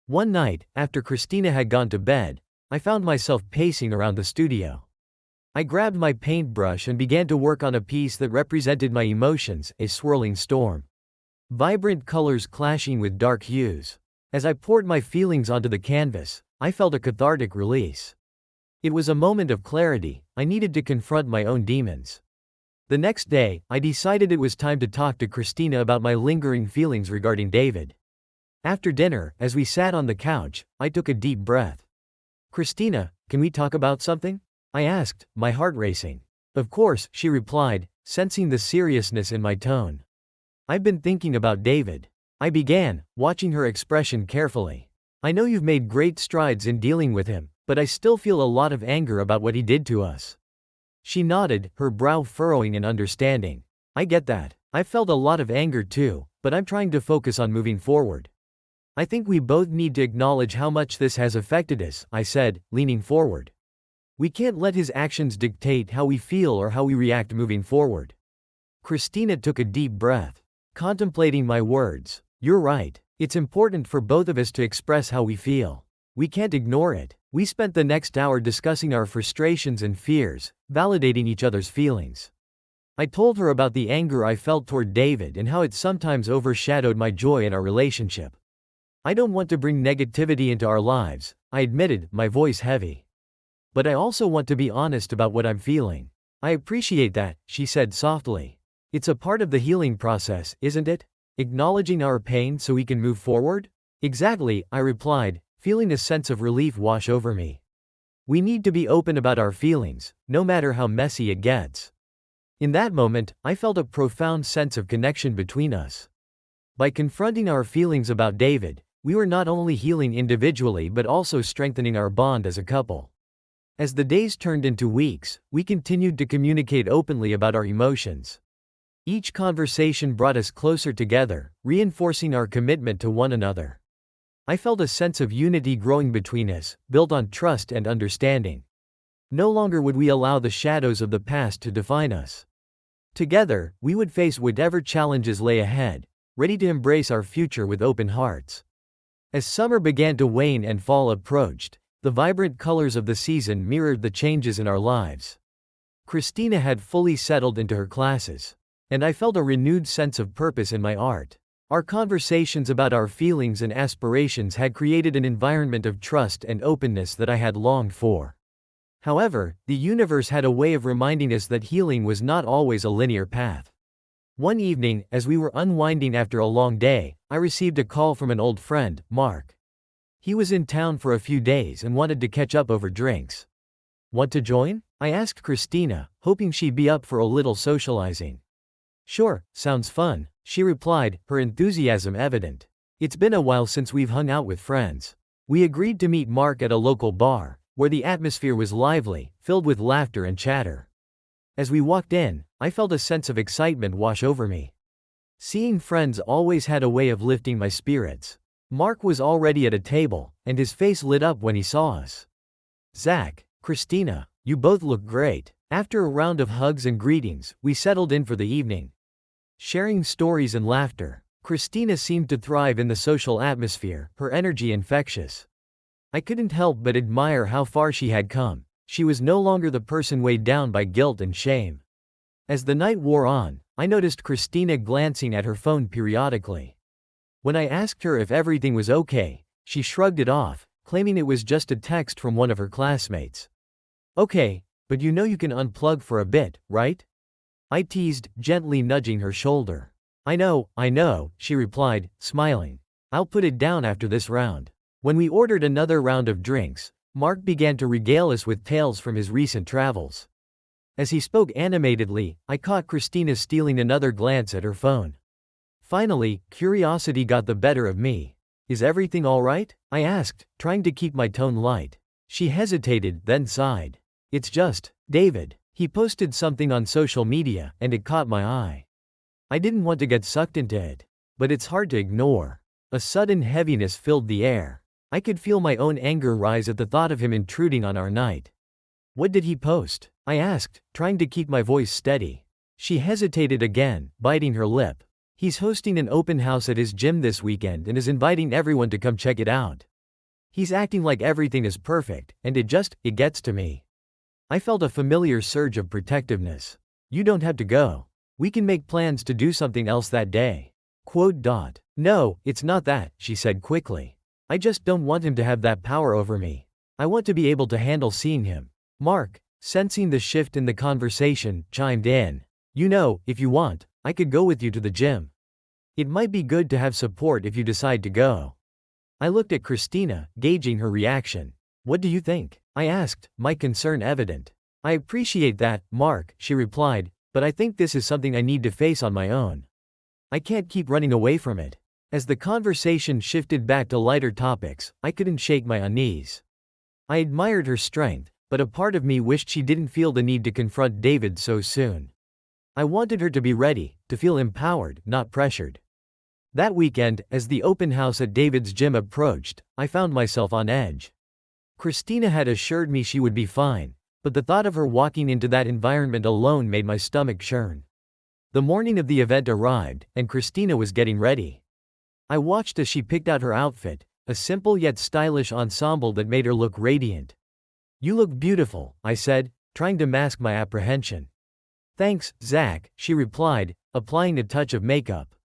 One night, after Christina had gone to bed, I found myself pacing around the studio. I grabbed my paintbrush and began to work on a piece that represented my emotions, a swirling storm. Vibrant colors clashing with dark hues. As I poured my feelings onto the canvas, I felt a cathartic release. It was a moment of clarity. I needed to confront my own demons. The next day, I decided it was time to talk to Christina about my lingering feelings regarding David. After dinner, as we sat on the couch, I took a deep breath. "Christina, can we talk about something?" I asked, my heart racing. "Of course," she replied, sensing the seriousness in my tone. "I've been thinking about David." I began, watching her expression carefully. "I know you've made great strides in dealing with him, but I still feel a lot of anger about what he did to us." She nodded, her brow furrowing in understanding. "I get that. I felt a lot of anger too, but I'm trying to focus on moving forward. I think we both need to acknowledge how much this has affected us," I said, leaning forward. "We can't let his actions dictate how we feel or how we react moving forward." Christina took a deep breath, contemplating my words. "You're right. It's important for both of us to express how we feel. We can't ignore it." We spent the next hour discussing our frustrations and fears, validating each other's feelings. I told her about the anger I felt toward David and how it sometimes overshadowed my joy in our relationship. "I don't want to bring negativity into our lives," I admitted, my voice heavy. "But I also want to be honest about what I'm feeling." "I appreciate that," she said softly. "It's a part of the healing process, isn't it? Acknowledging our pain so we can move forward?" "Exactly," I replied, feeling a sense of relief wash over me. "We need to be open about our feelings, no matter how messy it gets." In that moment, I felt a profound sense of connection between us. By confronting our feelings about David, we were not only healing individually but also strengthening our bond as a couple. As the days turned into weeks, we continued to communicate openly about our emotions. Each conversation brought us closer together, reinforcing our commitment to one another. I felt a sense of unity growing between us, built on trust and understanding. No longer would we allow the shadows of the past to define us. Together, we would face whatever challenges lay ahead, ready to embrace our future with open hearts. As summer began to wane and fall approached, the vibrant colors of the season mirrored the changes in our lives. Christina had fully settled into her classes. And I felt a renewed sense of purpose in my art. Our conversations about our feelings and aspirations had created an environment of trust and openness that I had longed for. However, the universe had a way of reminding us that healing was not always a linear path. One evening, as we were unwinding after a long day, I received a call from an old friend, Mark. He was in town for a few days and wanted to catch up over drinks. Want to join? I asked Christina, hoping she'd be up for a little socializing. Sure, sounds fun, she replied, her enthusiasm evident. It's been a while since we've hung out with friends. We agreed to meet Mark at a local bar, where the atmosphere was lively, filled with laughter and chatter. As we walked in, I felt a sense of excitement wash over me. Seeing friends always had a way of lifting my spirits. Mark was already at a table, and his face lit up when he saw us. Zach, Christina, you both look great. After a round of hugs and greetings, we settled in for the evening. Sharing stories and laughter, Christina seemed to thrive in the social atmosphere, her energy infectious. I couldn't help but admire how far she had come. She was no longer the person weighed down by guilt and shame. As the night wore on, I noticed Christina glancing at her phone periodically. When I asked her if everything was okay, she shrugged it off, claiming it was just a text from one of her classmates. Okay, but you know you can unplug for a bit, right? I teased, gently nudging her shoulder. I know, she replied, smiling. I'll put it down after this round. When we ordered another round of drinks, Mark began to regale us with tales from his recent travels. As he spoke animatedly, I caught Christina stealing another glance at her phone. Finally, curiosity got the better of me. Is everything all right? I asked, trying to keep my tone light. She hesitated, then sighed. It's just, David. He posted something on social media, and it caught my eye. I didn't want to get sucked into it. But it's hard to ignore. A sudden heaviness filled the air. I could feel my own anger rise at the thought of him intruding on our night. What did he post? I asked, trying to keep my voice steady. She hesitated again, biting her lip. He's hosting an open house at his gym this weekend and is inviting everyone to come check it out. He's acting like everything is perfect, and it gets to me. I felt a familiar surge of protectiveness. You don't have to go. We can make plans to do something else that day. No, it's not that, she said quickly. I just don't want him to have that power over me. I want to be able to handle seeing him. Mark, sensing the shift in the conversation, chimed in. You know, if you want, I could go with you to the gym. It might be good to have support if you decide to go. I looked at Christina, gauging her reaction. What do you think? I asked, my concern evident. I appreciate that, Mark, she replied, but I think this is something I need to face on my own. I can't keep running away from it. As the conversation shifted back to lighter topics, I couldn't shake my unease. I admired her strength, but a part of me wished she didn't feel the need to confront David so soon. I wanted her to be ready, to feel empowered, not pressured. That weekend, as the open house at David's gym approached, I found myself on edge. Christina had assured me she would be fine, but the thought of her walking into that environment alone made my stomach churn. The morning of the event arrived, and Christina was getting ready. I watched as she picked out her outfit, a simple yet stylish ensemble that made her look radiant. You look beautiful, I said, trying to mask my apprehension. Thanks, Zach, she replied, applying a touch of makeup.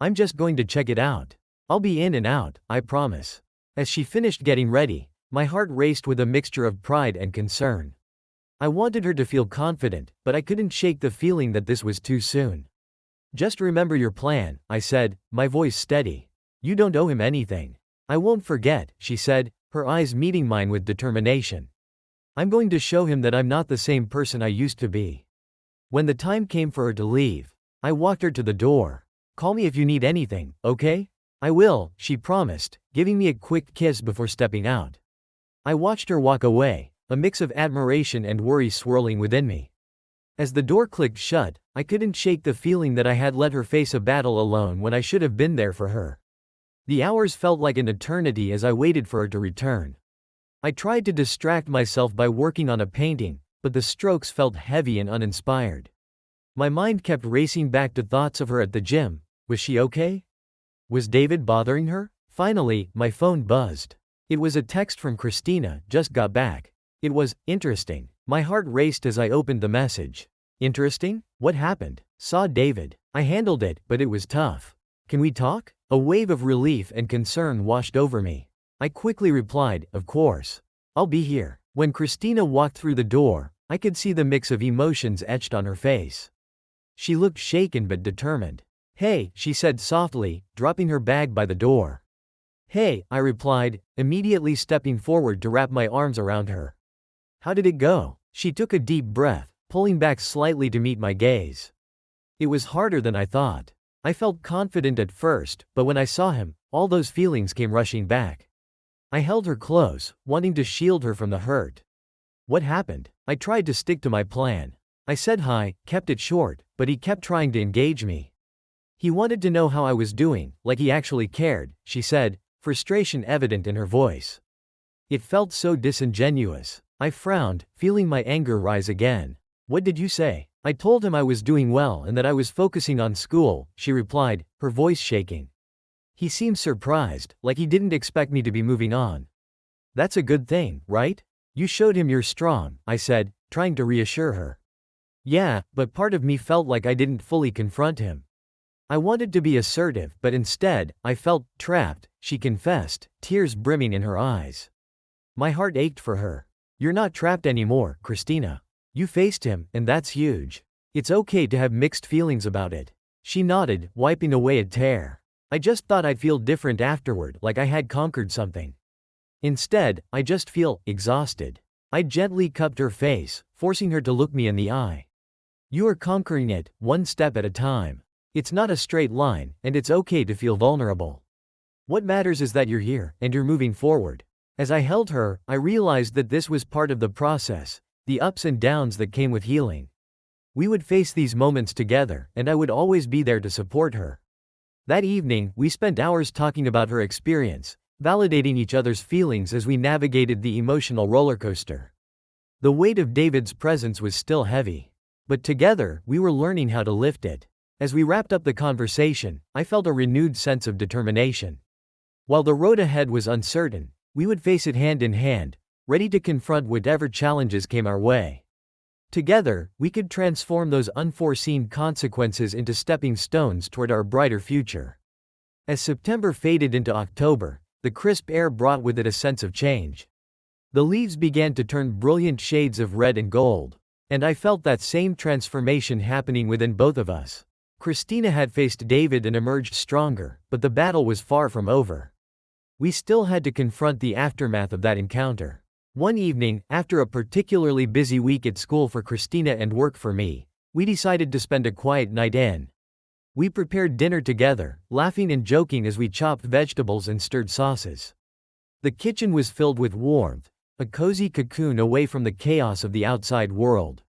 I'm just going to check it out. I'll be in and out, I promise. As she finished getting ready, my heart raced with a mixture of pride and concern. I wanted her to feel confident, but I couldn't shake the feeling that this was too soon. Just remember your plan, I said, my voice steady. You don't owe him anything. I won't forget, she said, her eyes meeting mine with determination. I'm going to show him that I'm not the same person I used to be. When the time came for her to leave, I walked her to the door. Call me if you need anything, okay? I will, she promised, giving me a quick kiss before stepping out. I watched her walk away, a mix of admiration and worry swirling within me. As the door clicked shut, I couldn't shake the feeling that I had let her face a battle alone when I should have been there for her. The hours felt like an eternity as I waited for her to return. I tried to distract myself by working on a painting, but the strokes felt heavy and uninspired. My mind kept racing back to thoughts of her at the gym. Was she okay? Was David bothering her? Finally, my phone buzzed. It was a text from Christina, just got back. It was interesting. My heart raced as I opened the message. Interesting? What happened? Saw David. I handled it, but it was tough. Can we talk? A wave of relief and concern washed over me. I quickly replied, of course. I'll be here. When Christina walked through the door, I could see the mix of emotions etched on her face. She looked shaken but determined. Hey, she said softly, dropping her bag by the door. Hey, I replied, immediately stepping forward to wrap my arms around her. How did it go? She took a deep breath, pulling back slightly to meet my gaze. It was harder than I thought. I felt confident at first, but when I saw him, all those feelings came rushing back. I held her close, wanting to shield her from the hurt. What happened? I tried to stick to my plan. I said hi, kept it short, but he kept trying to engage me. He wanted to know how I was doing, like he actually cared, she said, frustration evident in her voice. It felt so disingenuous. I frowned, feeling my anger rise again. What did you say? I told him I was doing well and that I was focusing on school, she replied, her voice shaking. He seemed surprised, like he didn't expect me to be moving on. That's a good thing, right? You showed him you're strong, I said, trying to reassure her. Yeah, but part of me felt like I didn't fully confront him. I wanted to be assertive, but instead, I felt trapped, she confessed, tears brimming in her eyes. My heart ached for her. You're not trapped anymore, Christina. You faced him, and that's huge. It's okay to have mixed feelings about it. She nodded, wiping away a tear. I just thought I'd feel different afterward, like I had conquered something. Instead, I just feel exhausted. I gently cupped her face, forcing her to look me in the eye. You are conquering it, one step at a time. It's not a straight line, and it's okay to feel vulnerable. What matters is that you're here, and you're moving forward. As I held her, I realized that this was part of the process, the ups and downs that came with healing. We would face these moments together, and I would always be there to support her. That evening, we spent hours talking about her experience, validating each other's feelings as we navigated the emotional roller coaster. The weight of David's presence was still heavy. But together, we were learning how to lift it. As we wrapped up the conversation, I felt a renewed sense of determination. While the road ahead was uncertain, we would face it hand in hand, ready to confront whatever challenges came our way. Together, we could transform those unforeseen consequences into stepping stones toward our brighter future. As September faded into October, the crisp air brought with it a sense of change. The leaves began to turn brilliant shades of red and gold, and I felt that same transformation happening within both of us. Christina had faced David and emerged stronger, but the battle was far from over. We still had to confront the aftermath of that encounter. One evening, after a particularly busy week at school for Christina and work for me, we decided to spend a quiet night in. We prepared dinner together, laughing and joking as we chopped vegetables and stirred sauces. The kitchen was filled with warmth, a cozy cocoon away from the chaos of the outside world.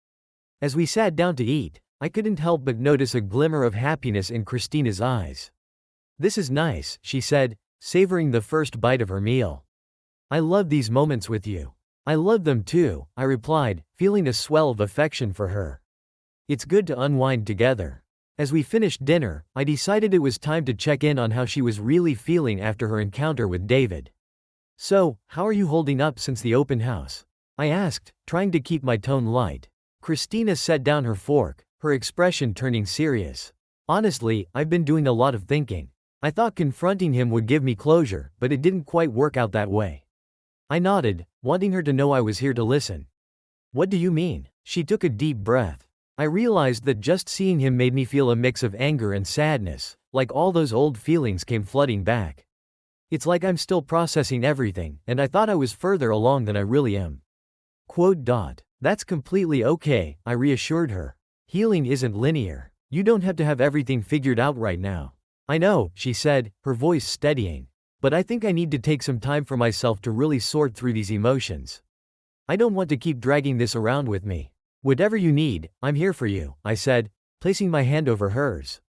As we sat down to eat, I couldn't help but notice a glimmer of happiness in Christina's eyes. This is nice, she said, savoring the first bite of her meal. I love these moments with you. I love them too, I replied, feeling a swell of affection for her. It's good to unwind together. As we finished dinner, I decided it was time to check in on how she was really feeling after her encounter with David. So, how are you holding up since the open house? I asked, trying to keep my tone light. Christina set down her fork, her expression turning serious. Honestly, I've been doing a lot of thinking. I thought confronting him would give me closure, but it didn't quite work out that way. I nodded, wanting her to know I was here to listen. What do you mean? She took a deep breath. I realized that just seeing him made me feel a mix of anger and sadness, like all those old feelings came flooding back. It's like I'm still processing everything, and I thought I was further along than I really am. That's completely okay, I reassured her. Healing isn't linear. You don't have to have everything figured out right now. I know, she said, her voice steadying. But I think I need to take some time for myself to really sort through these emotions. I don't want to keep dragging this around with me. Whatever you need, I'm here for you, I said, placing my hand over hers.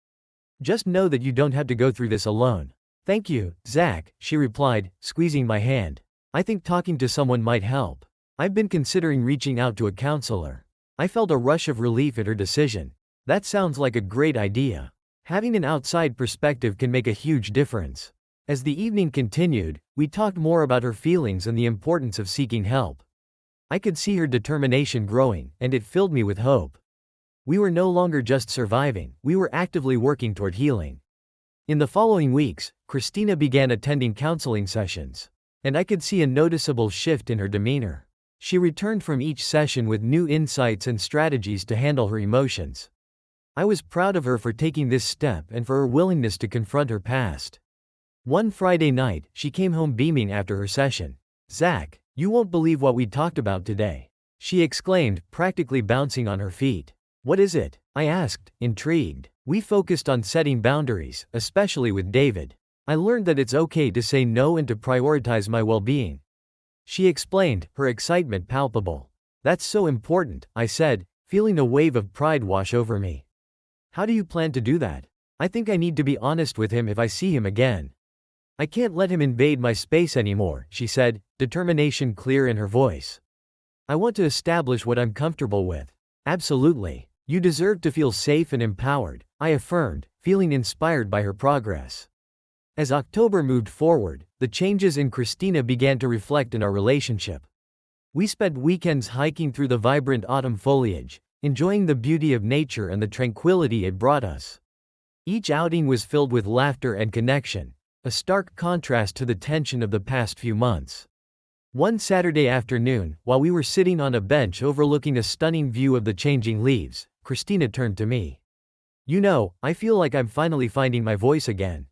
Just know that you don't have to go through this alone. Thank you, Zach, she replied, squeezing my hand. I think talking to someone might help. I've been considering reaching out to a counselor. I felt a rush of relief at her decision. That sounds like a great idea. Having an outside perspective can make a huge difference. As the evening continued, we talked more about her feelings and the importance of seeking help. I could see her determination growing, and it filled me with hope. We were no longer just surviving, we were actively working toward healing. In the following weeks, Christina began attending counseling sessions. And I could see a noticeable shift in her demeanor. She returned from each session with new insights and strategies to handle her emotions. I was proud of her for taking this step and for her willingness to confront her past. One Friday night, she came home beaming after her session. "Zach, you won't believe what we talked about today," she exclaimed, practically bouncing on her feet. "What is it?" I asked, intrigued. "We focused on setting boundaries, especially with David. I learned that it's okay to say no and to prioritize my well-being." She explained, her excitement palpable. "That's so important," I said, feeling a wave of pride wash over me. "How do you plan to do that?" "I think I need to be honest with him if I see him again. I can't let him invade my space anymore," she said, determination clear in her voice. "I want to establish what I'm comfortable with." "Absolutely. You deserve to feel safe and empowered," I affirmed, feeling inspired by her progress. As October moved forward, the changes in Christina began to reflect in our relationship. We spent weekends hiking through the vibrant autumn foliage, enjoying the beauty of nature and the tranquility it brought us. Each outing was filled with laughter and connection, a stark contrast to the tension of the past few months. One Saturday afternoon, while we were sitting on a bench overlooking a stunning view of the changing leaves, Christina turned to me. "You know, I feel like I'm finally finding my voice again.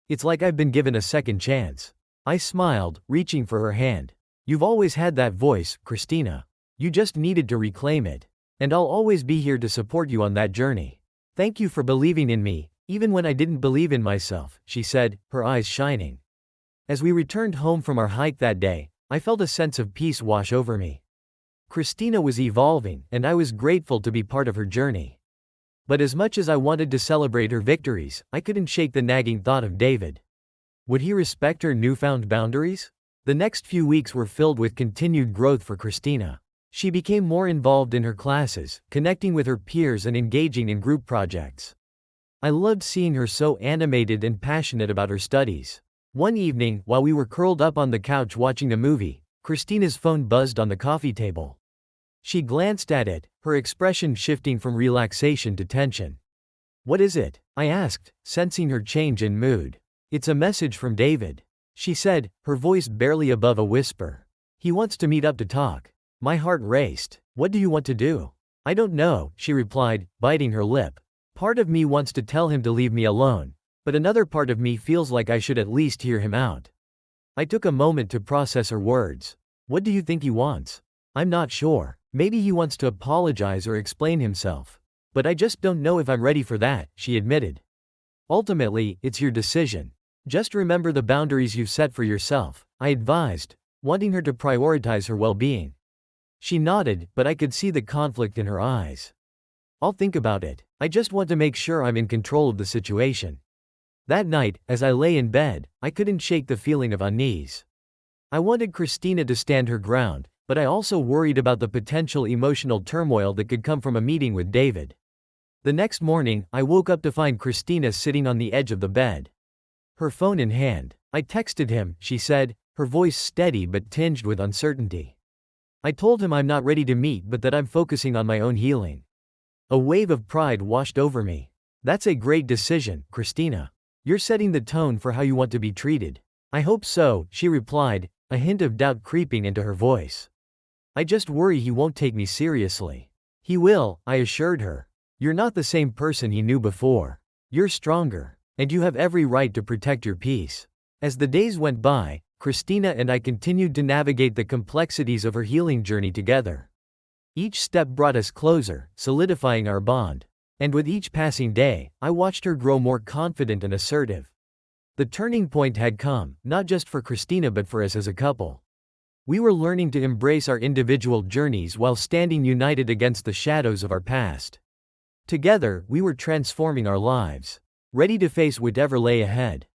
It's like I've been given a second chance." I smiled, reaching for her hand. "You've always had that voice, Christina. You just needed to reclaim it. And I'll always be here to support you on that journey. Thank you for believing in me, even when I didn't believe in myself," she said, her eyes shining. As we returned home from our hike that day, I felt a sense of peace wash over me. Christina was evolving, and I was grateful to be part of her journey. But as much as I wanted to celebrate her victories, I couldn't shake the nagging thought of David. Would he respect her newfound boundaries? The next few weeks were filled with continued growth for Christina. She became more involved in her classes, connecting with her peers and engaging in group projects. I loved seeing her so animated and passionate about her studies. One evening, while we were curled up on the couch watching a movie, Christina's phone buzzed on the coffee table. She glanced at it, her expression shifting from relaxation to tension. "What is it?" I asked, sensing her change in mood. "It's a message from David," she said, her voice barely above a whisper. "He wants to meet up to talk." My heart raced. "What do you want to do?" "I don't know," she replied, biting her lip. "Part of me wants to tell him to leave me alone, but another part of me feels like I should at least hear him out." I took a moment to process her words. "What do you think he wants?" "I'm not sure. Maybe he wants to apologize or explain himself. But I just don't know if I'm ready for that," she admitted. "Ultimately, it's your decision. Just remember the boundaries you've set for yourself," I advised, wanting her to prioritize her well-being. She nodded, but I could see the conflict in her eyes. "I'll think about it. I just want to make sure I'm in control of the situation." That night, as I lay in bed, I couldn't shake the feeling of unease. I wanted Christina to stand her ground, but I also worried about the potential emotional turmoil that could come from a meeting with David. The next morning, I woke up to find Christina sitting on the edge of the bed. Her phone in hand. "I texted him," she said, her voice steady but tinged with uncertainty. "I told him I'm not ready to meet but that I'm focusing on my own healing." A wave of pride washed over me. "That's a great decision, Christina. You're setting the tone for how you want to be treated." "I hope so," she replied, a hint of doubt creeping into her voice. "I just worry he won't take me seriously." "He will," I assured her. "You're not the same person he knew before. You're stronger. And you have every right to protect your peace." As the days went by, Christina and I continued to navigate the complexities of her healing journey together. Each step brought us closer, solidifying our bond. And with each passing day, I watched her grow more confident and assertive. The turning point had come, not just for Christina but for us as a couple. We were learning to embrace our individual journeys while standing united against the shadows of our past. Together, we were transforming our lives, ready to face whatever lay ahead.